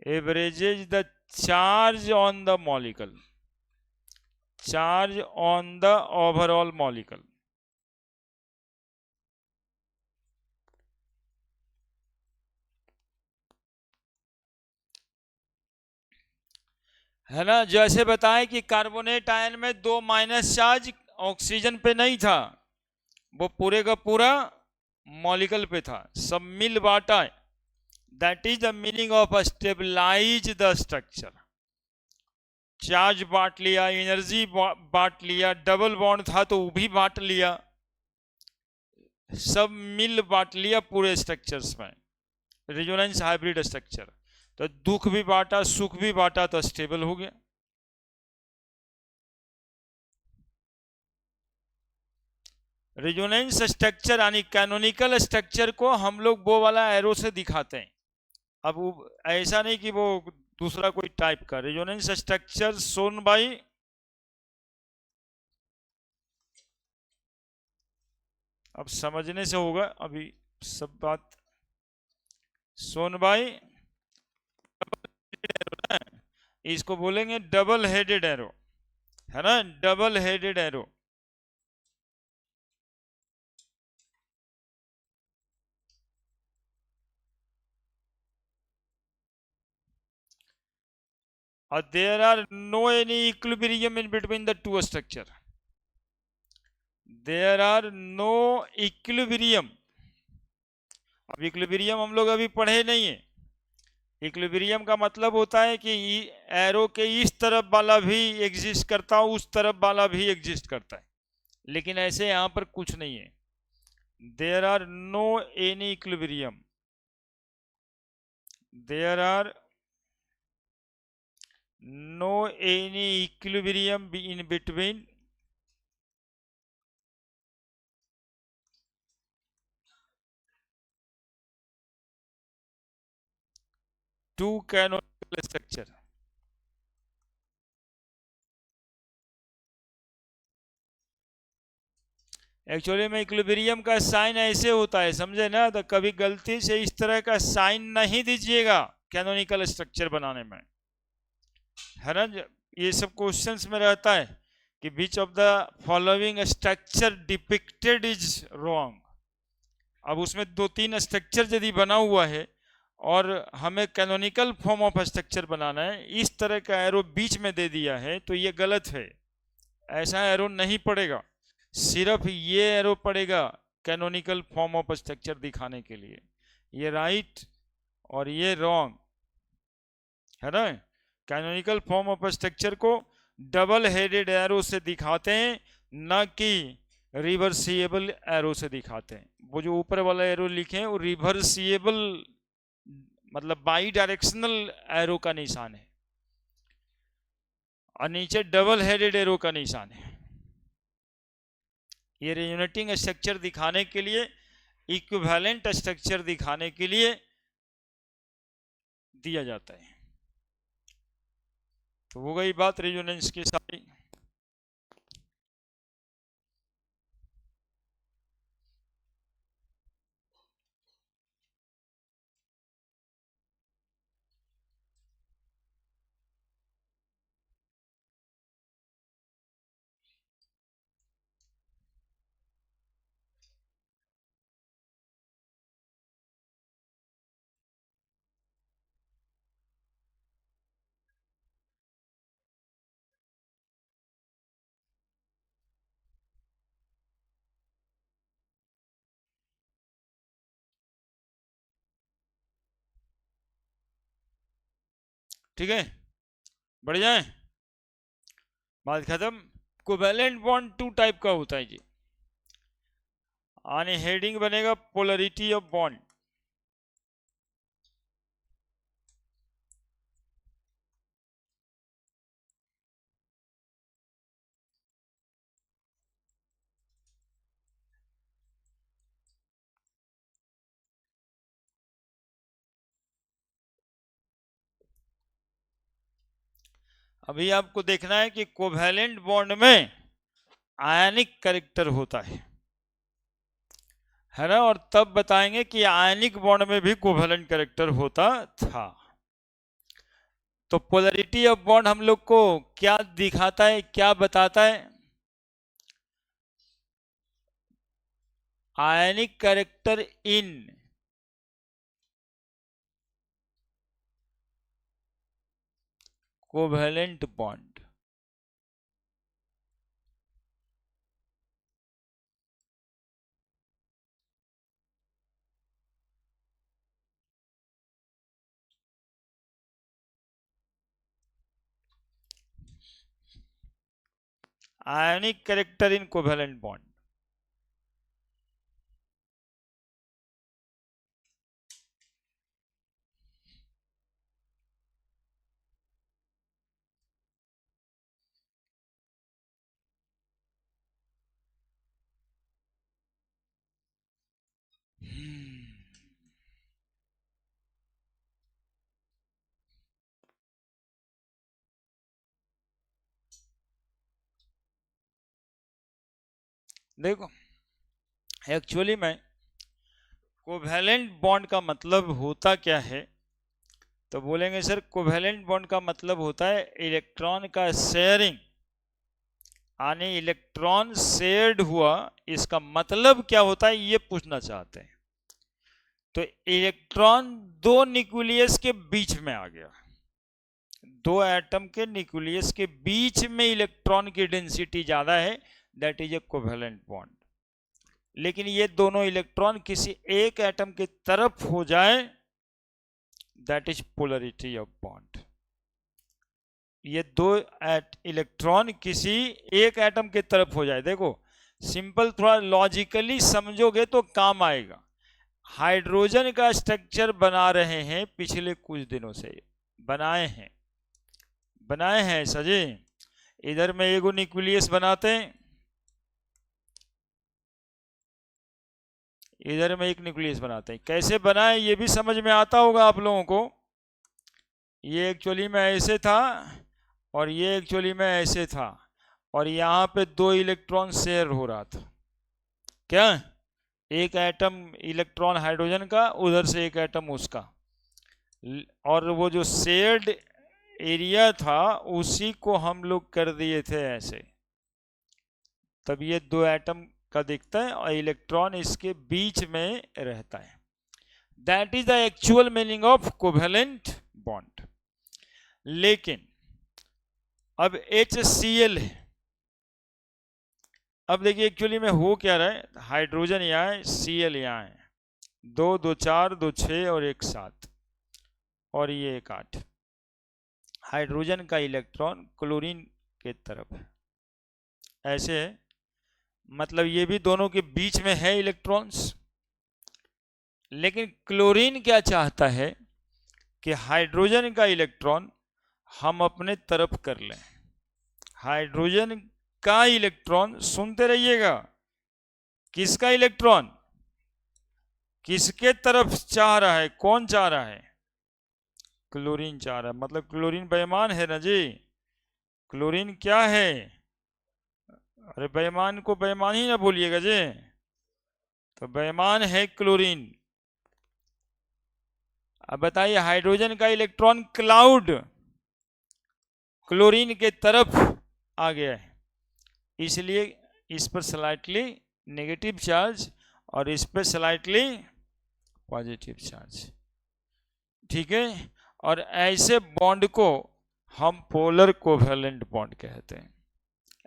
averages the charge on the molecule, charge on the overall molecule। है ना, जैसे बताएं कि कार्बोनेट आयन में 2 माइनस चार्ज ऑक्सीजन पे नहीं था, वो पूरे का पूरा मॉलिक्यूल पे था, सब मिल बांटा। That is the meaning of stabilise the structure. Charge बांट लिया, एनर्जी बांट लिया, डबल बॉन्ड था तो वो भी बांट लिया, सब मिल बांट लिया पूरे स्ट्रक्चर्स में। रेजोनेंस हाइब्रिड स्ट्रक्चर, तो दुख भी बांटा सुख भी बांटा तो स्टेबल हो गया। रेजोनेंस स्ट्रक्चर यानी कैनोनिकल स्ट्रक्चर को हम लोग वो वाला एरो से दिखाते हैं। अब वो ऐसा नहीं कि वो दूसरा कोई टाइप का। रेजोनेंस स्ट्रक्चर शोन बाय अब समझने से होगा, अभी सब बात शोन बाय, इसको बोलेंगे डबल हेडेड एरो, है ना, double headed arrow. there are no any equilibrium in between the two structure, there are no equilibrium। अब इक्विलिब्रियम हम लोग अभी पढ़े नहीं है। इक्विलिब्रियम का मतलब होता है कि एरो के इस तरफ वाला भी एग्जिस्ट करता है, उस तरफ वाला भी एग्जिस्ट करता है, लेकिन ऐसे यहां पर कुछ नहीं है। There are no any equilibrium, there are no any equilibrium in between two canonical structure। Actually में इक्विलिब्रियम का साइन ऐसे होता है, समझे ना, तो कभी गलती से इस तरह का साइन नहीं दीजिएगा कैनोनिकल स्ट्रक्चर बनाने में। है ना। ये सब क्वेश्चंस में रहता है कि which of the following structure depicted is wrong. अब उसमें 2-3 स्ट्रक्चर यदि बना हुआ है और हमें कैनोनिकल फॉर्म ऑफ स्ट्रक्चर बनाना है, इस तरह का एरो बीच में दे दिया है तो ये गलत है, ऐसा एरो नहीं पड़ेगा। सिर्फ ये एरो पड़ेगा कैनोनिकल फॉर्म ऑफ स्ट्रक्चर दिखाने के लिए, ये राइट और ये रॉन्ग, है ना। कैनोनिकल फॉर्म ऑफ स्ट्रक्चर को डबल हेडेड एरो से दिखाते हैं, न कि रिवर्सिएबल एरो से दिखाते हैं। वो जो ऊपर वाला एरो लिखे हैं वो रिवर्सिएबल मतलब बाई डायरेक्शनल एरो का निशान है और नीचे डबल हेडेड एरो का निशान है। ये रियूनिटिंग स्ट्रक्चर दिखाने के लिए, इक्विवेलेंट स्ट्रक्चर दिखाने के लिए दिया जाता है। तो हो गई बात रेजोनेंस की सारी। ठीक है, बढ़ जाए, बात खत्म। कोवेलेंट बॉन्ड 2 टाइप का होता है जी। आने हेडिंग बनेगा पोलरिटी ऑफ बॉन्ड। अभी आपको देखना है कि कोवेलेंट बॉन्ड में आयनिक कैरेक्टर होता है ना, और तब बताएंगे कि आयनिक बॉन्ड में भी कोवेलेंट कैरेक्टर होता था। तो पोलरिटी ऑफ बॉन्ड हम लोग को क्या दिखाता है, क्या बताता है? आयनिक character in covalent bond. Ionic character in covalent bond. देखो, एक्चुअली में कोवेलेंट बॉन्ड का मतलब होता क्या है, तो बोलेंगे सर कोवेलेंट बॉन्ड का मतलब होता है इलेक्ट्रॉन का शेयरिंग। यानी इलेक्ट्रॉन शेयर्ड हुआ, इसका मतलब क्या होता है ये पूछना चाहते हैं। तो इलेक्ट्रॉन दो न्यूक्लियस के बीच में आ गया, दो एटम के न्यूक्लियस के बीच में इलेक्ट्रॉन की डेंसिटी ज्यादा है, that is a covalent bond. लेकिन ये दोनों इलेक्ट्रॉन किसी एक एटम की तरफ हो जाए, that is polarity of bond. ये दो इलेक्ट्रॉन किसी एक एटम की तरफ हो जाए। देखो सिंपल, थोड़ा लॉजिकली समझोगे तो काम आएगा। हाइड्रोजन का स्ट्रक्चर बना रहे हैं, पिछले कुछ दिनों से बनाए हैं सजी। इधर में एगो न्यूक्लियस बनाते हैं, इधर में एक न्यूक्लियस बनाते हैं। कैसे बनाए ये भी समझ में आता होगा आप लोगों को। ये एक्चुअली में ऐसे था और ये एक्चुअली में ऐसे था, और यहाँ पे दो इलेक्ट्रॉन शेयर हो रहा था। क्या? एक एटम इलेक्ट्रॉन हाइड्रोजन का, उधर से एक एटम उसका, और वो जो शेयर्ड एरिया था उसी को हम लोग कर दिए थे ऐसे, तब ये दो एटम का दिखता है और इलेक्ट्रॉन इसके बीच में रहता है। That is the actual meaning of covalent bond. लेकिन अब HCl है। अब देखिए एक्चुअली में हो क्या रहा है, हाइड्रोजन यहाँ है, Cl यहाँ है, 2 2 4 2 6 और 1 7 और ये 1 8। हाइड्रोजन का इलेक्ट्रॉन क्लोरीन के तरफ है, ऐसे है, मतलब ये भी दोनों के बीच में है इलेक्ट्रॉन्स। लेकिन क्लोरीन क्या चाहता है कि हाइड्रोजन का इलेक्ट्रॉन हम अपने तरफ कर लें। हाइड्रोजन का इलेक्ट्रॉन, सुनते रहिएगा, किसका इलेक्ट्रॉन किसके तरफ चाह रहा है, कौन चाह रहा है, क्लोरीन चाह रहा है। मतलब क्लोरीन बेईमान है ना जी। क्लोरीन क्या है, अरे बेईमान को बेईमान ही ना बोलिएगा जी, तो बेईमान है क्लोरीन। अब बताइए, हाइड्रोजन का इलेक्ट्रॉन क्लाउड क्लोरीन के तरफ आ गया है, इसलिए इस पर स्लाइटली नेगेटिव चार्ज और इस पर स्लाइटली पॉजिटिव चार्ज। ठीक है, और ऐसे बॉन्ड को हम पोलर कोवेलेंट बॉन्ड कहते हैं।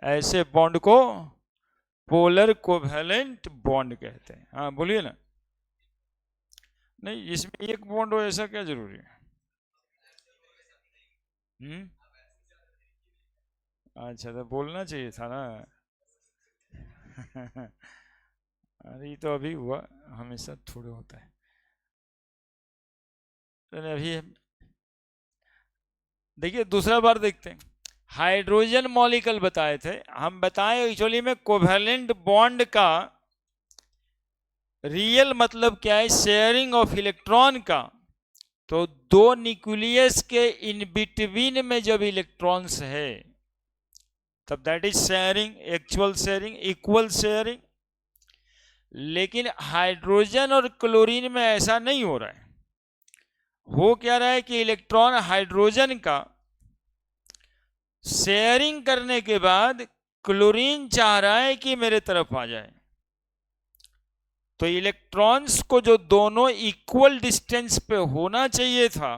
ऐसे बॉन्ड को पोलर कोवेलेंट बॉन्ड कहते हैं। हाँ बोलिए ना। नहीं, इसमें एक बॉन्ड हो ऐसा क्या जरूरी है? अच्छा, तो बोलना चाहिए था ना। अरे ये तो अभी हुआ, हमेशा थोड़ा होता है। तो अभी देखिए दूसरा बार देखते हैं। हाइड्रोजन मॉलिक्यूल बताए थे हम, बताएं एक्चुअली में कोवेलेंट बॉन्ड का रियल मतलब क्या है, शेयरिंग ऑफ इलेक्ट्रॉन का। तो दो न्यूक्लियस के इन बिटवीन में जब इलेक्ट्रॉन्स है तब that is sharing, actual sharing, equal sharing. लेकिन हाइड्रोजन और क्लोरीन में ऐसा नहीं हो रहा है। हो क्या रहा है कि इलेक्ट्रॉन हाइड्रोजन का शेयरिंग करने के बाद क्लोरीन चाह रहा है कि मेरे तरफ आ जाए। तो इलेक्ट्रॉन्स को जो दोनों इक्वल डिस्टेंस पे होना चाहिए था,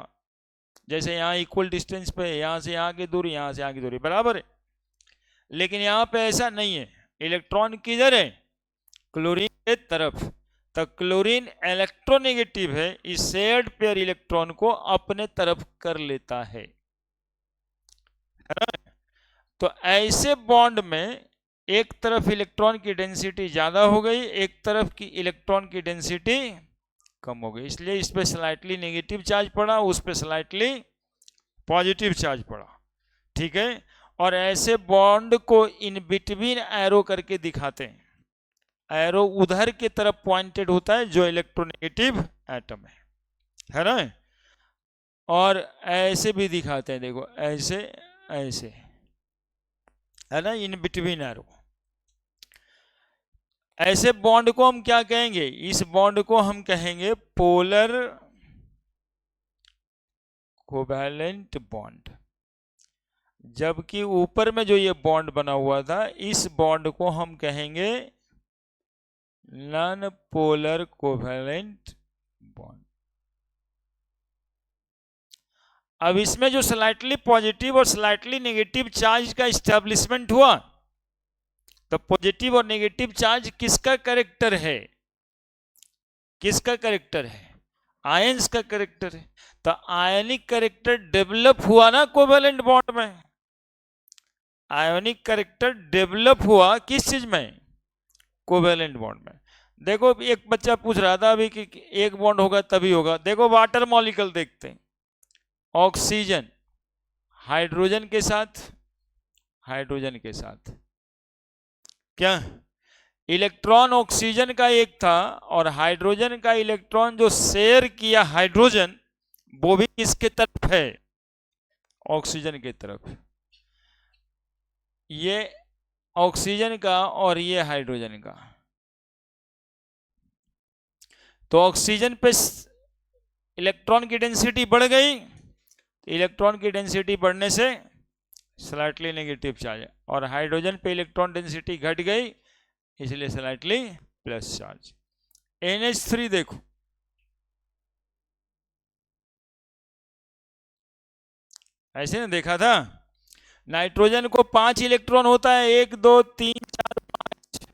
जैसे यहां इक्वल डिस्टेंस पे, यहां से यहां की दूरी, यहां से यहां की दूरी बराबर है, लेकिन यहां पे ऐसा नहीं है। इलेक्ट्रॉन किधर है, क्लोरीन के तरफ। तो क्लोरीन इलेक्ट्रोनेगेटिव है, इस शेयर्ड पेयर इलेक्ट्रॉन को अपने तरफ कर लेता है। तो ऐसे बॉन्ड में एक तरफ इलेक्ट्रॉन की डेंसिटी ज्यादा हो गई, एक तरफ की इलेक्ट्रॉन की डेंसिटी कम हो गई, इसलिए इस पे स्लाइटली नेगेटिव चार्ज पड़ा, उस पे स्लाइटली पॉजिटिव चार्ज पड़ा। ठीक है, और ऐसे बॉन्ड को इन बिटवीन एरो करके दिखाते हैं। एरो उधर की तरफ पॉइंटेड होता है जो इलेक्ट्रोनेगेटिव एटम है ना। और ऐसे भी दिखाते हैं, देखो ऐसे ऐसे, है ना, इन बिटवीन एरो। ऐसे बॉन्ड को हम क्या कहेंगे, इस बॉन्ड को हम कहेंगे पोलर कोवेलेंट बॉन्ड। जबकि ऊपर में जो ये बॉन्ड बना हुआ था, इस बॉन्ड को हम कहेंगे नॉन पोलर कोवेलेंट बॉन्ड। अब इसमें जो स्लाइटली पॉजिटिव और स्लाइटली नेगेटिव चार्ज का एस्टेब्लिशमेंट हुआ, तो पॉजिटिव और नेगेटिव चार्ज किसका कैरेक्टर है, किसका कैरेक्टर है, आयंस का कैरेक्टर है। तो आयनिक कैरेक्टर डेवलप हुआ ना कोवेलेंट बॉन्ड में। आयनिक कैरेक्टर डेवलप हुआ किस चीज में, कोवेलेंट बॉन्ड में। देखो एक बच्चा पूछ रहा था अभी कि एक बॉन्ड होगा तभी होगा। देखो वाटर मॉलिक्यूल देखते हैं, ऑक्सीजन हाइड्रोजन के साथ, हाइड्रोजन के साथ क्या इलेक्ट्रॉन ऑक्सीजन का एक था, और हाइड्रोजन का इलेक्ट्रॉन जो शेयर किया हाइड्रोजन, वो भी किसके तरफ है, ऑक्सीजन के तरफ। ये ऑक्सीजन का और ये हाइड्रोजन का। तो ऑक्सीजन पे इलेक्ट्रॉन की डेंसिटी बढ़ गई, इलेक्ट्रॉन की डेंसिटी बढ़ने से स्लाइटली नेगेटिव चार्ज, और हाइड्रोजन पे इलेक्ट्रॉन डेंसिटी घट गई इसलिए स्लाइटली प्लस चार्ज। NH3 देखो, ऐसे ना देखा था, नाइट्रोजन को 5 इलेक्ट्रॉन होता है, 1 2 3 4 5।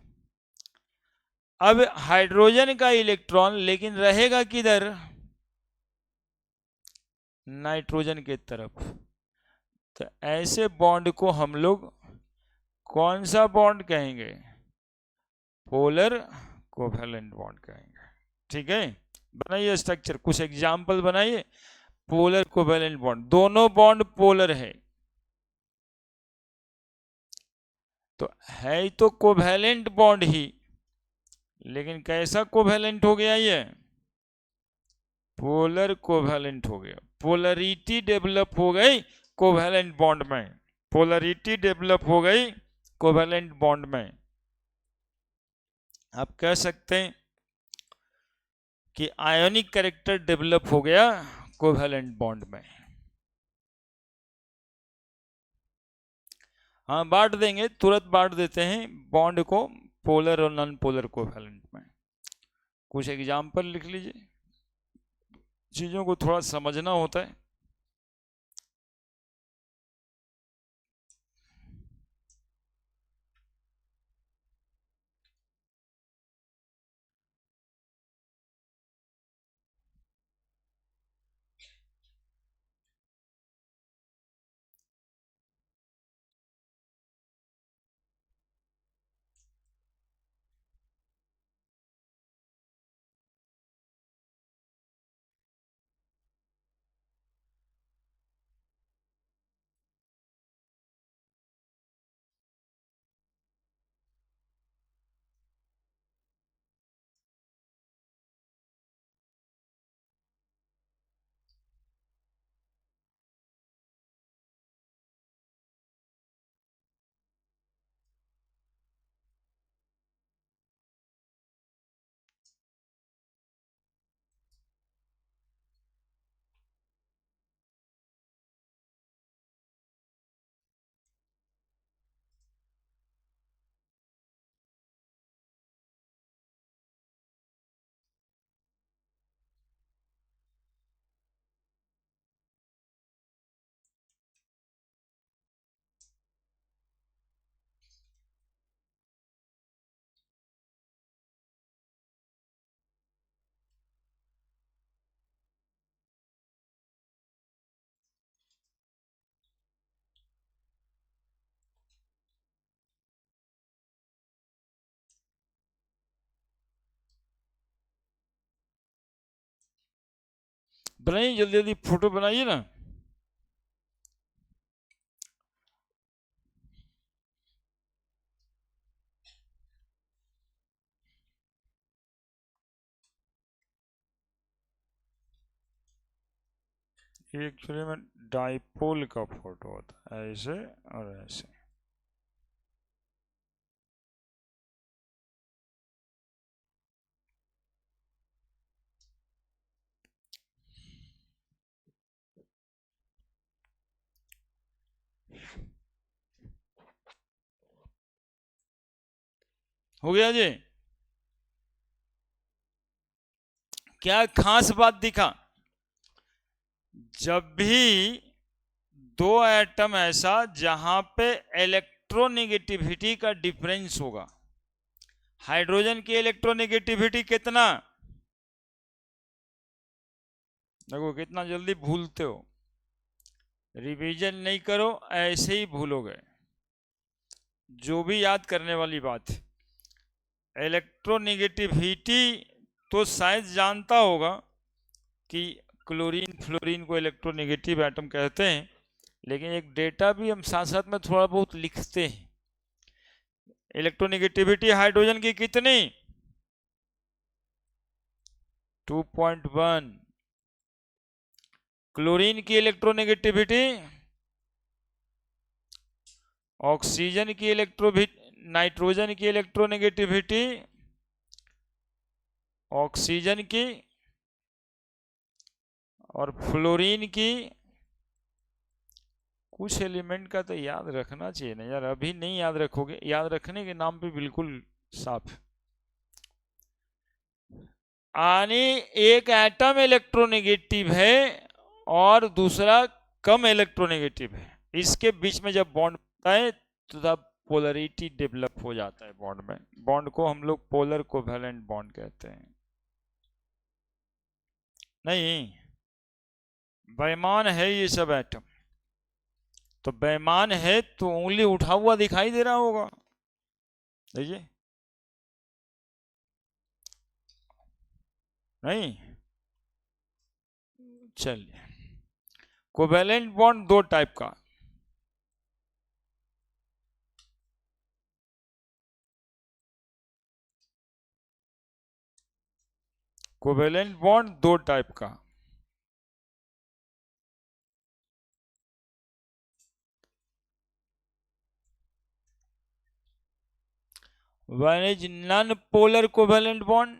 अब हाइड्रोजन का इलेक्ट्रॉन लेकिन रहेगा किधर, नाइट्रोजन की तरफ। तो ऐसे बॉन्ड को हम लोग कौन सा बॉन्ड कहेंगे, पोलर कोवैलेंट बॉन्ड कहेंगे। ठीक है, बनाइए स्ट्रक्चर, कुछ एग्जाम्पल बनाइए। पोलर कोवैलेंट बॉन्ड, दोनों बॉन्ड पोलर है, तो है तो कोवैलेंट बॉन्ड ही, लेकिन कैसा कोवैलेंट हो गया ये, पोलर कोवैलेंट हो गया। पोलरिटी डेवलप हो गई कोवैलेंट बॉन्ड में, पोलरिटी डेवलप हो गई कोवैलेंट बॉन्ड में। आप कह सकते हैं कि आयोनिक कैरेक्टर डेवलप हो गया कोवैलेंट बॉन्ड में। हाँ, बांट देंगे, तुरंत बांट देते हैं बॉन्ड को पोलर और नॉन पोलर कोवैलेंट में। कुछ एग्जाम्पल लिख लीजिए, चीजों को थोड़ा समझना होता है। बनाइए, जल्दी जल्दी फोटो बनाइए ना। एक्चुअली में डाइपोल का फोटो होता है, ऐसे और ऐसे। हो गया जी। क्या खास बात दिखा, जब भी दो एटम ऐसा जहां पे इलेक्ट्रोनेगेटिविटी का डिफरेंस होगा, हाइड्रोजन की इलेक्ट्रोनेगेटिविटी कितना, देखो कितना जल्दी भूलते हो, रिवीजन नहीं करो ऐसे ही भूलोगे। जो भी याद करने वाली बात, इलेक्ट्रोनेगेटिविटी तो शायद जानता होगा कि क्लोरीन फ्लोरीन को इलेक्ट्रोनेगेटिव एटम कहते हैं, लेकिन एक डेटा भी हम साथ साथ में थोड़ा बहुत लिखते हैं। इलेक्ट्रोनेगेटिविटी हाइड्रोजन की कितनी, 2.1। क्लोरीन की इलेक्ट्रोनेगेटिविटी, ऑक्सीजन की नाइट्रोजन की इलेक्ट्रोनेगेटिविटी, ऑक्सीजन की और फ्लोरीन की कुछ एलिमेंट का तो याद रखना चाहिए ना यार, अभी नहीं याद रखोगे, याद रखने के नाम पे बिल्कुल साफ। यानी एक एटम इलेक्ट्रोनेगेटिव है और दूसरा कम इलेक्ट्रोनेगेटिव है, इसके बीच में जब बॉन्ड बनता है तो तब पोलरिटी डेवलप हो जाता है बॉन्ड में। बॉन्ड को हम लोग पोलर कोवैलेंट बॉन्ड कहते हैं। नहीं, बेईमान है ये सब एटम। तो बेईमान है तो उंगली उठा हुआ दिखाई दे रहा होगा, देखिए। नहीं, चलिए। कोवैलेंट बॉन्ड दो टाइप का। कोवैलेंट बॉन्ड दो टाइप का। One is non polar covalent bond,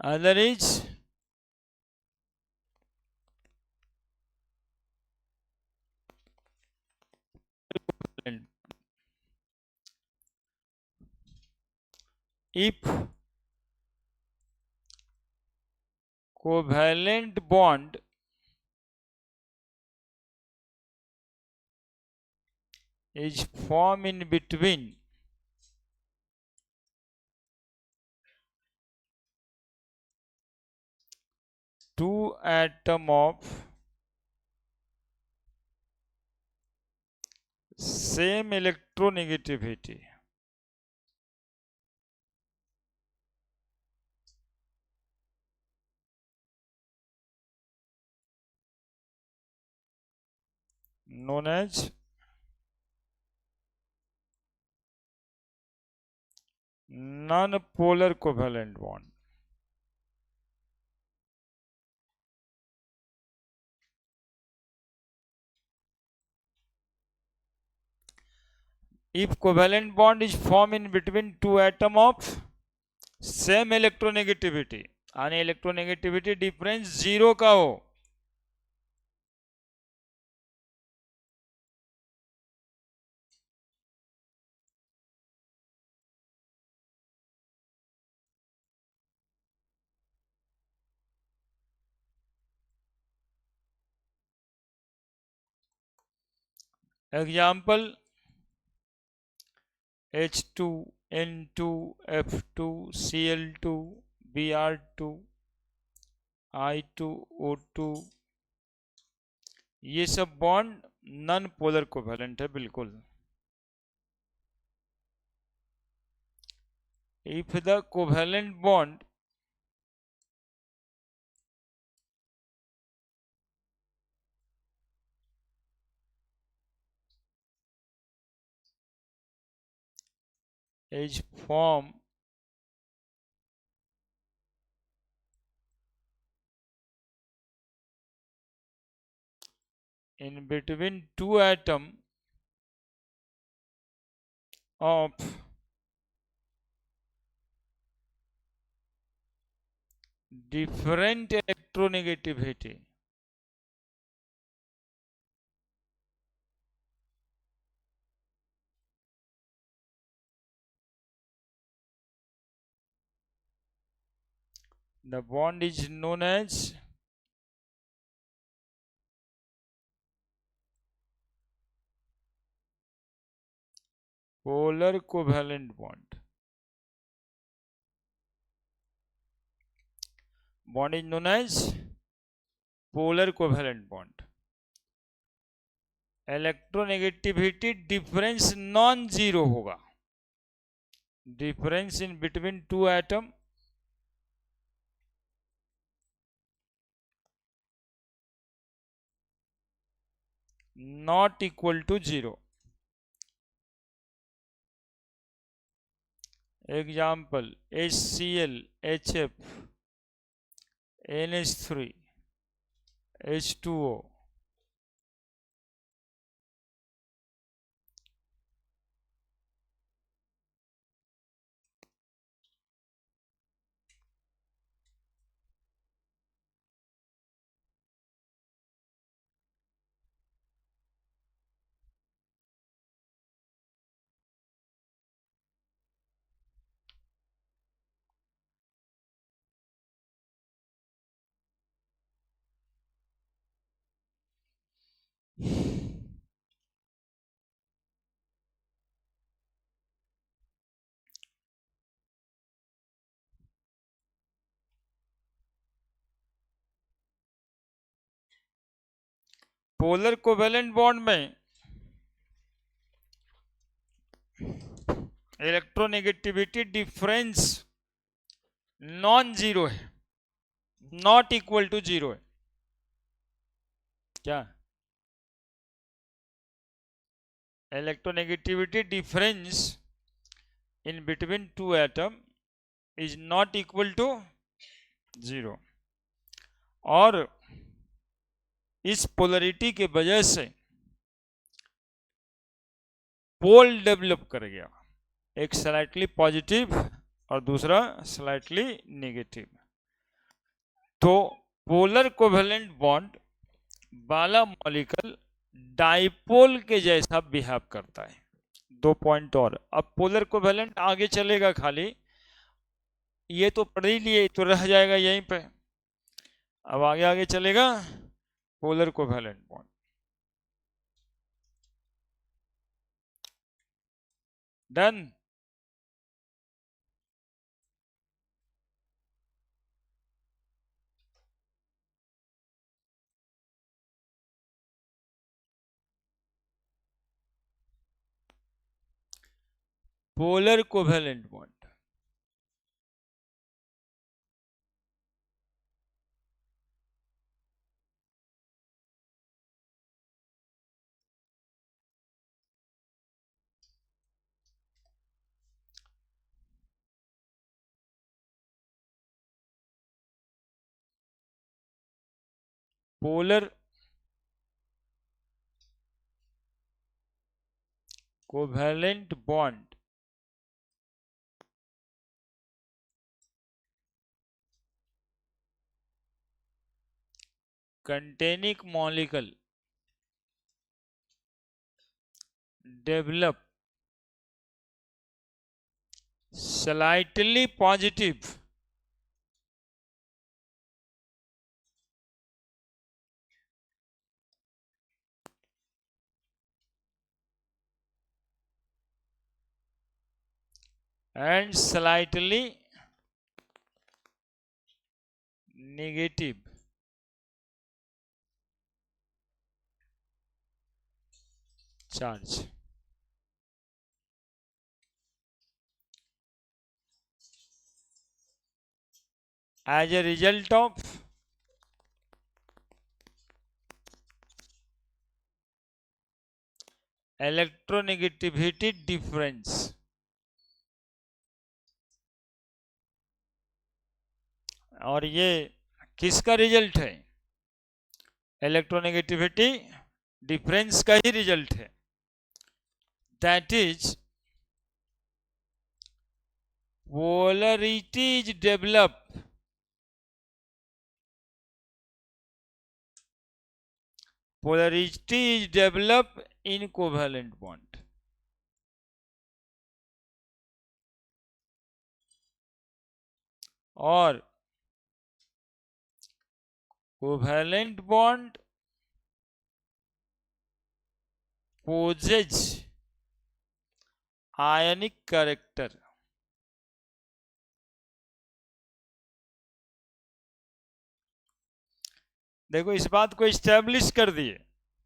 other is if covalent bond is formed in between two atom of same electronegativity, known as non-polar covalent bond. If covalent bond is formed in between two atom of same electronegativity, यानी इलेक्ट्रोनेगेटिविटी डिफरेंस जीरो का हो, example H2 N2 F2 Cl2 Br2 I2 O2, ये सब बॉन्ड नॉन पोलर कोवैलेंट है बिल्कुल। If the covalent bond is formed in between two atom of different electronegativity, the bond is known as polar covalent bond. Bond is known as polar covalent bond. Electronegativity difference non zero होगा, difference in between two atom not equal to zero. Example HCl, HF, NH3, H2O. Polar covalent bond में इलेक्ट्रोनेगेटिविटी डिफरेंस नॉन जीरो है, नॉट इक्वल टू जीरो है। क्या electronegativity difference in between two atom is not equal to zero, और इस पोलरिटी के वजह से पोल डेवलप कर गया, एक स्लाइटली पॉजिटिव और दूसरा स्लाइटली नेगेटिव। तो पोलर कोवेलेंट बॉन्ड वाला मॉलिक्यूल डाइपोल के जैसा बिहेव करता है। 2 पॉइंट और, अब पोलर कोवेलेंट आगे चलेगा, खाली ये तो पढ़ ही लिए तो रह जाएगा यहीं पे। अब आगे आगे चलेगा polar covalent bond. Done. Polar covalent bond polar covalent bond containing molecule develop slightly positive and slightly negative charge. As a result of electronegativity difference, और ये किसका रिजल्ट है? इलेक्ट्रोनेगेटिविटी डिफरेंस का ही रिजल्ट है। That is polarity is developed in covalent bond. और covalent bond possess ionic character. देखो, इस बात को इस्टेब्लिश कर दिए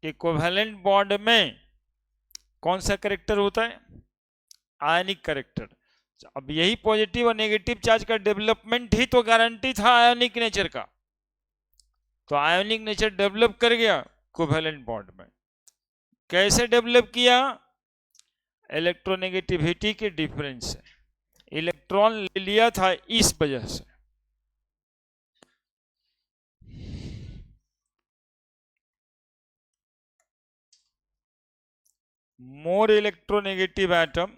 कि कोवेलेंट बॉन्ड में कौन सा करेक्टर होता है? आयनिक करेक्टर। अब यही पॉजिटिव और नेगेटिव चार्ज का डेवलपमेंट ही तो गारंटी था आयनिक नेचर का। तो आयनिक नेचर डेवलप कर गया कोवेलेंट बॉन्ड में। कैसे डेवलप किया? इलेक्ट्रोनेगेटिविटी के डिफरेंस से इलेक्ट्रॉन ले लिया था, इस वजह से। more electronegative atom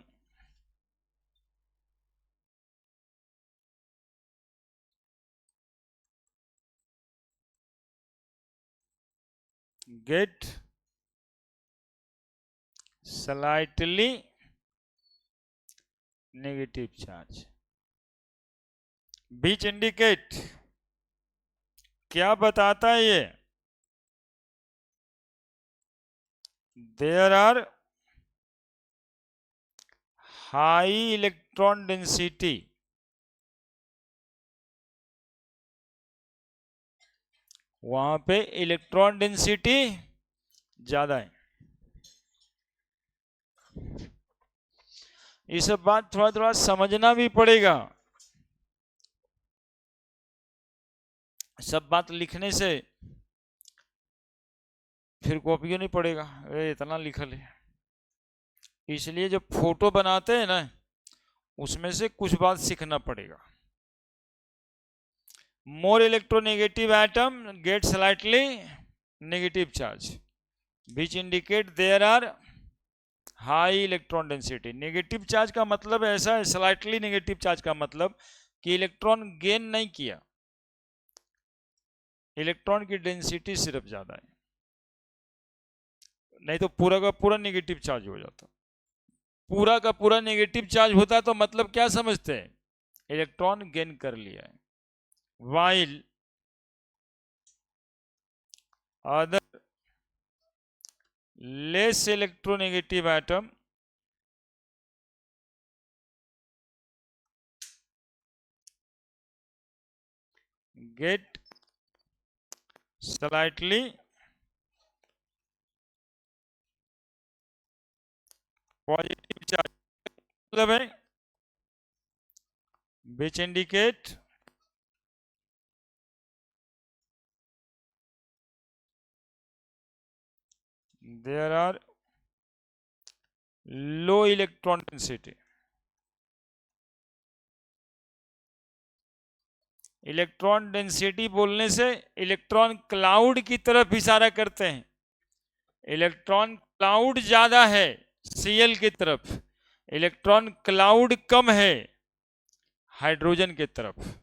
get slightly negative charge, which indicate, क्या बताता है ये? There are high electron density वहां पे इलेक्ट्रॉन डेंसिटी ज्यादा है। ये सब बात थोड़ा थोड़ा समझना भी पड़ेगा। सब बात लिखने से फिर कॉपी नहीं पड़ेगा, अरे इतना लिखल है। इसलिए जब फोटो बनाते हैं ना, उसमें से कुछ बात सीखना पड़ेगा। More electronegative atom get slightly negative charge which indicate there are high electron density. Negative charge का मतलब ऐसा है, स्लाइटली नेगेटिव चार्ज का मतलब कि इलेक्ट्रॉन गेन नहीं किया, इलेक्ट्रॉन की डेंसिटी सिर्फ ज्यादा है, नहीं तो पूरा का पूरा नेगेटिव चार्ज हो जाता। पूरा का पूरा नेगेटिव चार्ज होता तो मतलब क्या समझते हैं, इलेक्ट्रॉन गेन कर लिया है। While other less electronegative atom get slightly positive charge, मतलब है which indicate there are low electron density. Electron density बोलने से इलेक्ट्रॉन क्लाउड की तरफ इशारा करते हैं। इलेक्ट्रॉन क्लाउड ज्यादा है Cl की तरफ, इलेक्ट्रॉन क्लाउड कम है हाइड्रोजन की तरफ।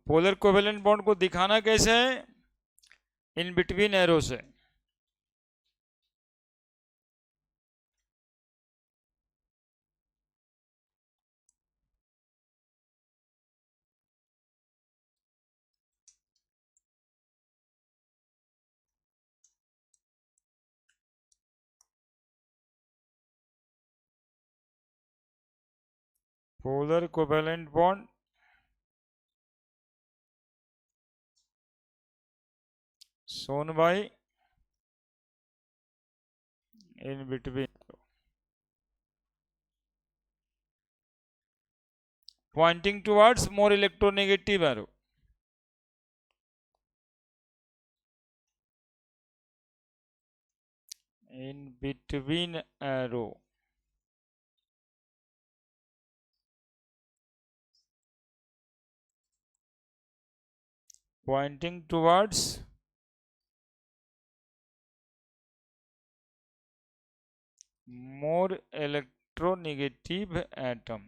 पोलर कोवेलेंट बॉन्ड को दिखाना कैसे है, इन बिटवीन एरो से। Polar covalent bond shown by in between pointing towards more electronegative arrow। in between arrow pointing towards more electronegative atom।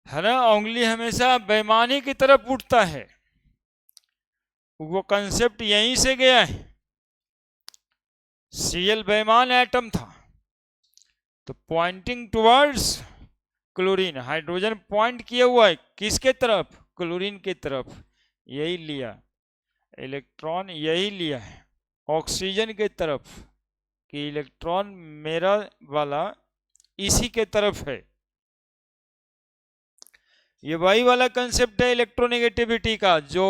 है ना, उंगली हमेशा बेईमानी की तरफ उठता है, वो कंसेप्ट यहीं से गया है। Cl बेईमान एटम था, तो pointing towards chlorine, hydrogen point किया हुआ है किसके तरफ, क्लोरीन की तरफ, यही लिया इलेक्ट्रॉन, यही लिया है ऑक्सीजन के तरफ, कि इलेक्ट्रॉन मेरा वाला इसी के तरफ है। ये वही वाला कंसेप्ट है इलेक्ट्रोनेगेटिविटी का, जो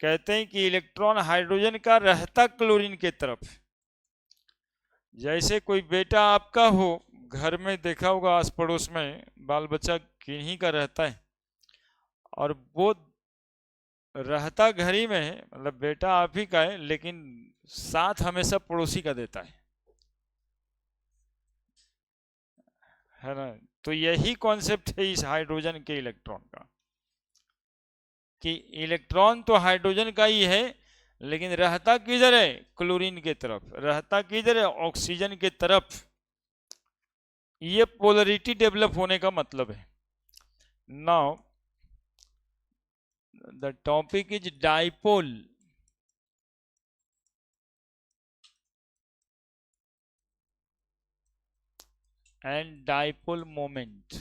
कहते हैं कि इलेक्ट्रॉन हाइड्रोजन का रहता क्लोरीन के तरफ। जैसे कोई बेटा आपका हो, घर में देखा होगा आस पड़ोस में बाल बच्चा किन्हीं का रहता है, और वो रहता घर ही में है, मतलब बेटा आप ही का है, लेकिन साथ हमेशा पड़ोसी का देता है ना। तो यही कॉन्सेप्ट है इस हाइड्रोजन के इलेक्ट्रॉन का, कि इलेक्ट्रॉन तो हाइड्रोजन का ही है, लेकिन रहता किधर है, क्लोरीन के तरफ, रहता किधर है, ऑक्सीजन के तरफ। ये पोलरिटी डेवलप होने का मतलब है। Now the topic is dipole. And dipole moment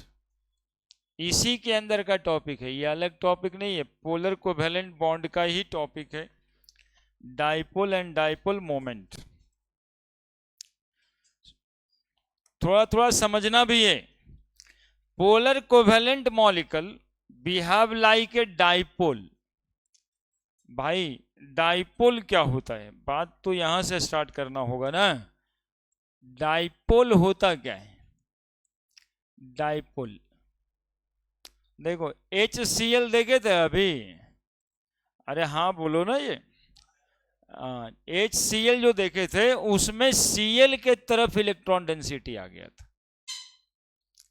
इसी के अंदर का टॉपिक है, ये अलग टॉपिक नहीं है, पोलर कोवेलेंट बॉन्ड का ही टॉपिक है, डाइपोल एंड डाइपोल मोमेंट। थोड़ा थोड़ा समझना भी है। Polar covalent molecule behave like a dipole. भाई डाइपोल क्या होता है, बात तो यहां से स्टार्ट करना होगा ना। डाइपोल होता क्या है? डाइपोल देखो HCl देखे थे अभी, अरे हाँ बोलो ना, ये HCl जो देखे थे उसमें Cl के तरफ इलेक्ट्रॉन डेंसिटी आ गया था,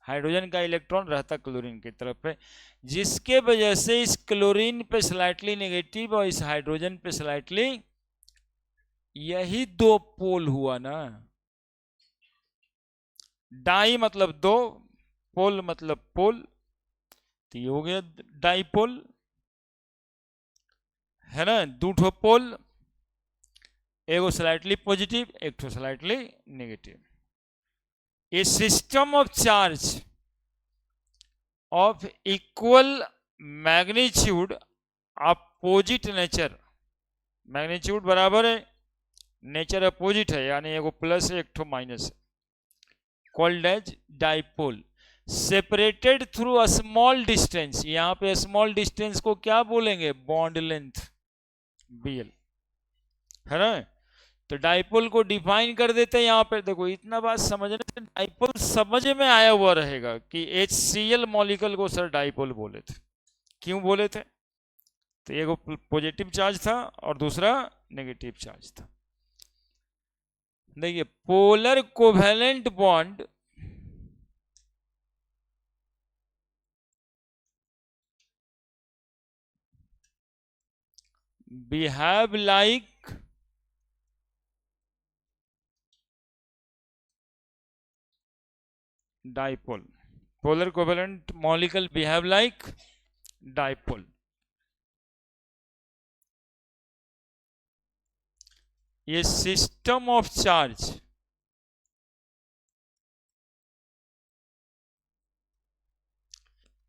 हाइड्रोजन का इलेक्ट्रॉन रहता क्लोरीन की तरफ है, जिसके वजह से इस क्लोरीन पे स्लाइटली नेगेटिव और इस हाइड्रोजन पे स्लाइटली, यही दो पोल हुआ ना। डाई मतलब दो, पोल मतलब पोल, तो ये हो गया डाइपोल, है ना, दो पोल, एगो स्लाइटली पॉजिटिव एक तो slightly negative. A system of charge of equal magnitude opposite nature, magnitude बराबर है, नेचर अपोजिट है, यानी एगो प्लस है एक तो माइनस है, called as dipole, separated through a small distance. यहां पे स्मॉल डिस्टेंस को क्या बोलेंगे? बॉन्ड लेंथ, BL, है ना। तो डाइपोल को डिफाइन कर देते हैं यहां पे, देखो इतना बात समझने से डाइपोल समझ में आया हुआ रहेगा कि HCl मॉलिक्यूल को सर डाइपोल बोले थे। क्यों बोले थे? तो एक पॉजिटिव चार्ज था और दूसरा नेगेटिव चार्ज था। देखिए polar covalent bond behave like dipole, polar covalent molecule behave like dipole. ये सिस्टम ऑफ चार्ज,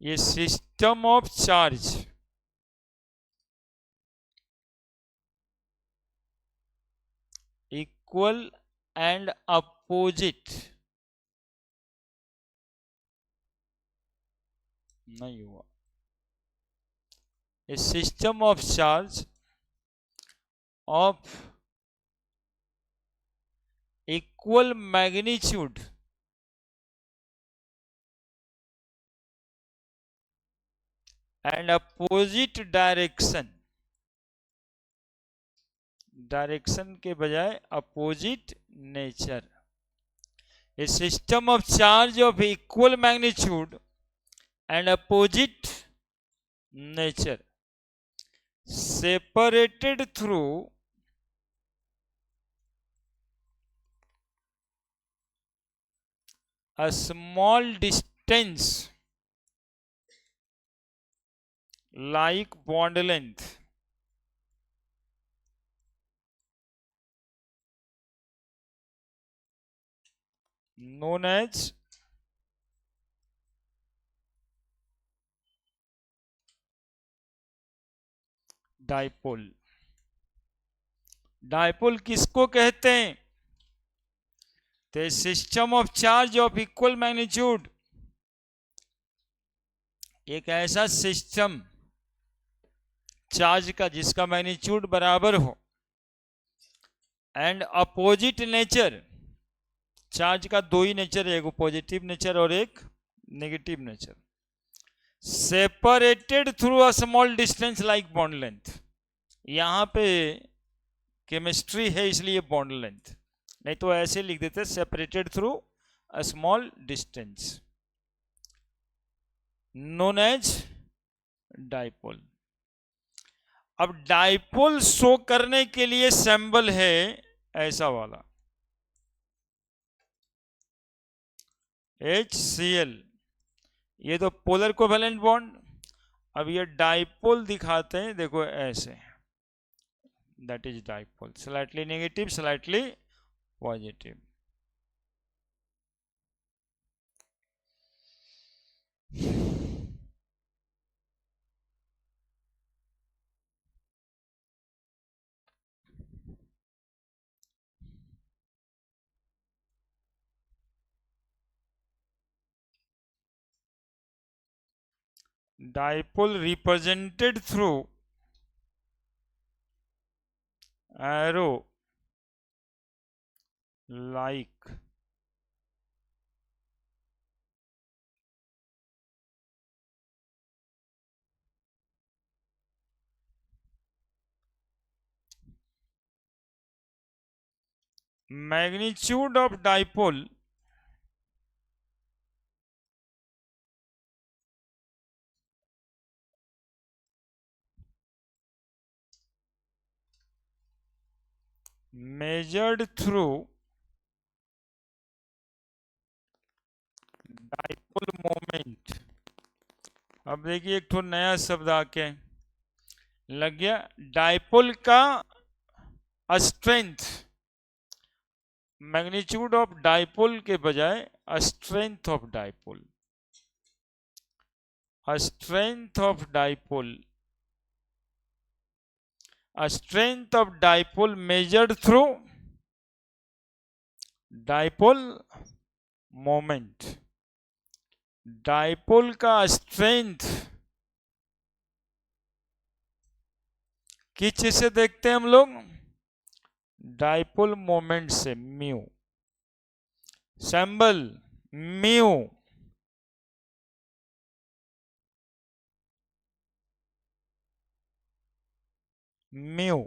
ये system of charge equal and opposite नहीं हुआ, a system of charge of equal magnitude and opposite direction, direction के बजाय opposite nature, a system of charge of equal magnitude and opposite nature, separated through a small distance like bond length, known as dipole. Dipole किसको कहते हैं? तो system of charge of equal magnitude, एक ऐसा सिस्टम चार्ज का जिसका मैग्नीट्यूड बराबर हो, एंड अपोजिट नेचर, चार्ज का दो ही नेचर है, एक पॉजिटिव नेचर और एक negative nature, separated through a small distance like bond length. यहां पे केमिस्ट्री है इसलिए बॉन्ड लेंथ, नहीं तो ऐसे लिख देते separated through a small distance, known as dipole. अब डाइपोल शो करने के लिए सिंबल है ऐसा वाला HCl, ये तो पोलर कोवेलेंट बॉन्ड। अब ये डाइपोल दिखाते हैं, देखो ऐसे, that is dipole, slightly negative slightly positive. Dipole represented through arrow like magnitude of dipole measured through dipole moment। अब देखिए एक तो नया शब्द आके लग गया, डाइपोल का स्ट्रेंथ, मैग्नीट्यूड ऑफ डाइपोल के बजाय strength of dipole, strength of dipole, strength of dipole measured through dipole moment. Dipole का स्ट्रेंथ किस चीज से देखते हैं हम लोग? डाइपोल मोमेंट से, म्यू, सिंबल म्यू, म्यू।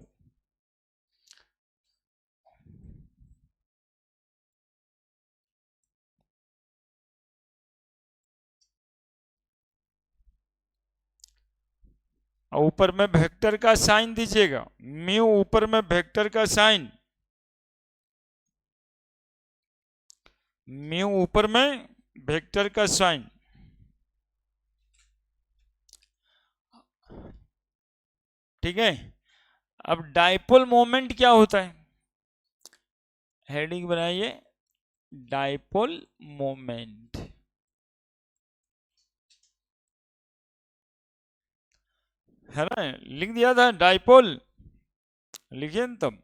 ऊपर में वेक्टर का साइन दीजिएगा, म्यू ऊपर में वेक्टर का साइन, म्यू ऊपर में वेक्टर का साइन। ठीक है, अब डाइपोल मोमेंट क्या होता है? हेडिंग बनाइए, डाइपोल मोमेंट। है ना, लिख दिया था डाइपोल, लिखिए ना तब।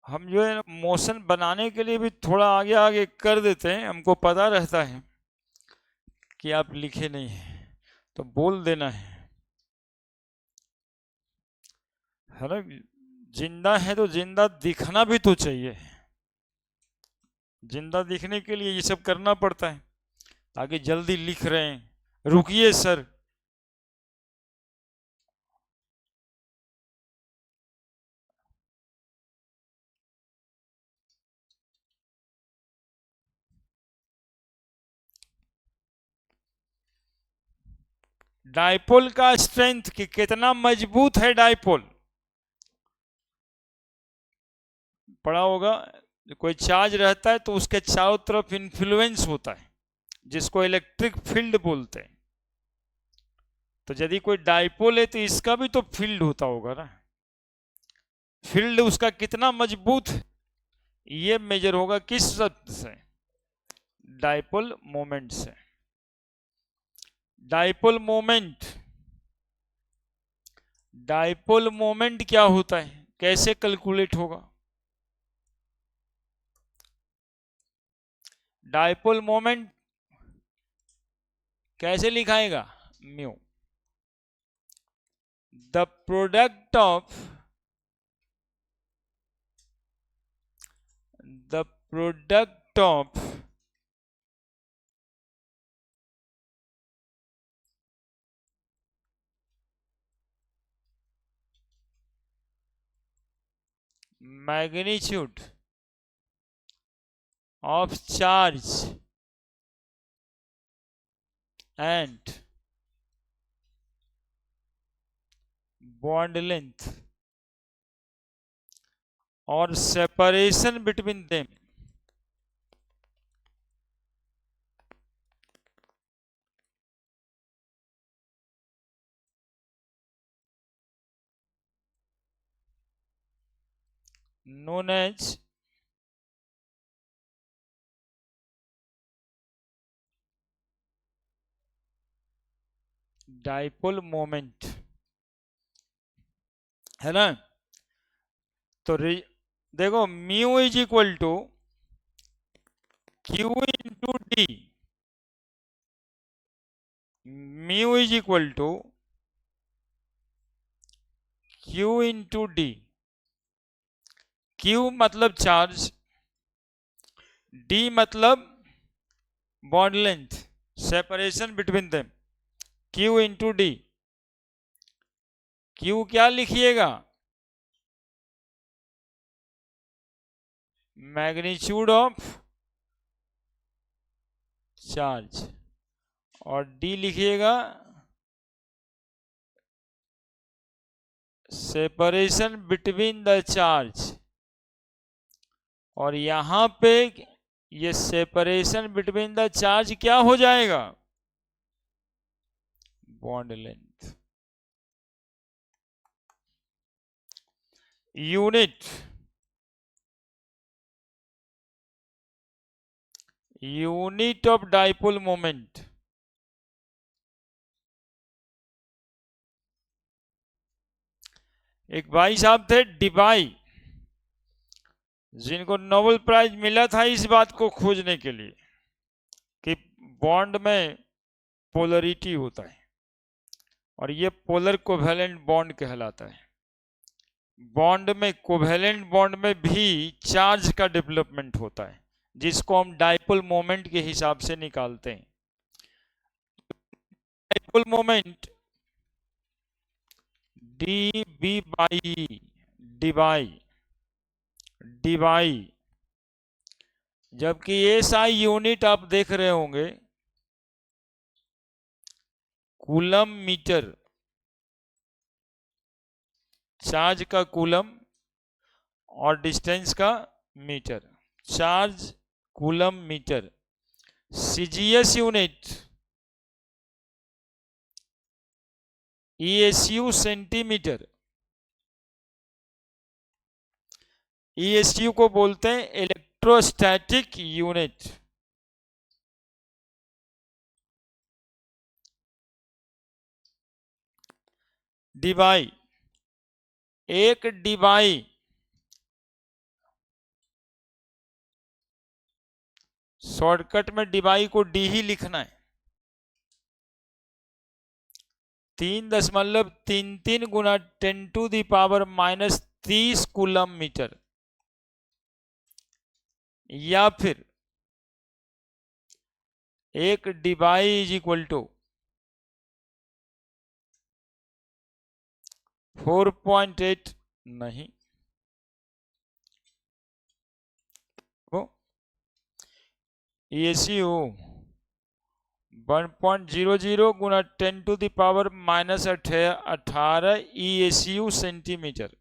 हम जो है मोशन बनाने के लिए भी थोड़ा आगे आगे कर देते हैं, हमको पता रहता है कि आप लिखे नहीं है तो बोल देना है ना। जिंदा है तो जिंदा दिखना भी तो चाहिए, जिंदा दिखने के लिए ये सब करना पड़ता है। आगे जल्दी लिख रहे हैं, रुकिए सर। डाइपोल का स्ट्रेंथ कि कितना मजबूत है डाइपोल, पढ़ा होगा। कोई चार्ज रहता है तो उसके चारों तरफ इन्फ्लुएंस होता है, जिसको इलेक्ट्रिक फील्ड बोलते हैं। तो यदि कोई डाइपोल है तो इसका भी तो फील्ड होता होगा ना, फील्ड उसका कितना मजबूत है ये मेजर होगा किस शब्द से? डाइपोल मोमेंट से। डाइपोल मोमेंट, डाइपोल मोमेंट क्या होता है, कैसे कैलकुलेट होगा? डाइपोल मोमेंट कैसे लिखाएगा? Mu, the product of, the product of magnitude of charge and bond length or separation between them known as dipole moment. है ना, तो देखो mu is equal to Q into D, mu is equal to Q into D. Q मतलब चार्ज, D मतलब bond length, separation between them, Q into D. Q क्या लिखिएगा? मैग्नीट्यूड ऑफ चार्ज, और D लिखिएगा सेपरेशन बिटवीन द चार्ज। और यहां पे ये सेपरेशन बिटवीन द चार्ज क्या हो जाएगा? Bond length. Unit of dipole moment. एक भाई साहब थे डिबाई, जिनको नोबेल प्राइज मिला था इस बात को खोजने के लिए कि बॉन्ड में पोलरिटी होता है, और ये पोलर कोवेलेंट बॉन्ड कहलाता है। बॉन्ड में, कोवेलेंट बॉन्ड में भी चार्ज का डेवलपमेंट होता है, जिसको हम डाइपोल मोमेंट के हिसाब से निकालते हैं। Dipole moment D B by debye, जबकि एसआई यूनिट आप देख रहे होंगे कूलम मीटर, चार्ज का कूलम और डिस्टेंस का meter, charge coulomb meter. CGS unit ESU centimeter. ESU को बोलते हैं इलेक्ट्रोस्टैटिक यूनिट। डिवाई, एक डिवाई शॉर्टकट में डिवाई को डी ही लिखना है। 3.33 गुना 10⁻³ कूलम मीटर, या फिर एक डिवाई इज इक्वल टू 4.8 नहीं, ESU 1.00 गुना 10⁻18 ESU सेंटीमीटर।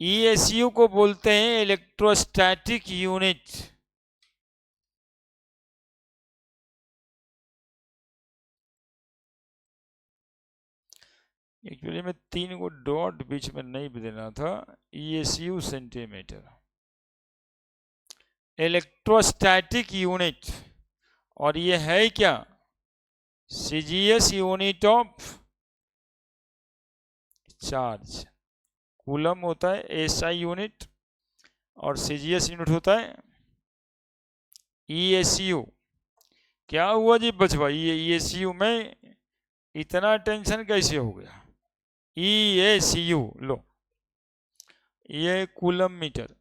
ESU को बोलते हैं इलेक्ट्रोस्टैटिक यूनिट। एक्चुअली में 3 को डॉट बीच में नहीं देना था। ESU centimetre, electrostatic unit. और ये है क्या? CGS unit of charge. Coulomb होता है एसआई यूनिट, और सीजीएस यूनिट होता है ESU। क्या हुआ जी बचवा, ये ESU में इतना टेंशन कैसे हो गया? ESU लो, ये कूलम मीटर।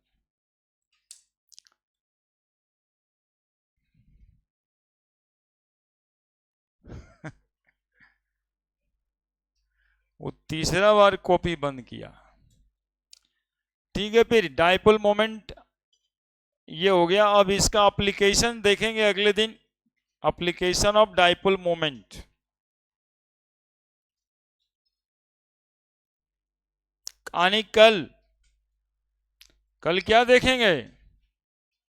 वो तीसरा बार कॉपी बंद किया। ठीक है, फिर डाइपोल मोमेंट ये हो गया। अब इसका एप्लीकेशन देखेंगे अगले दिन, एप्लीकेशन ऑफ डाइपोल मोमेंट। यानी कल क्या देखेंगे?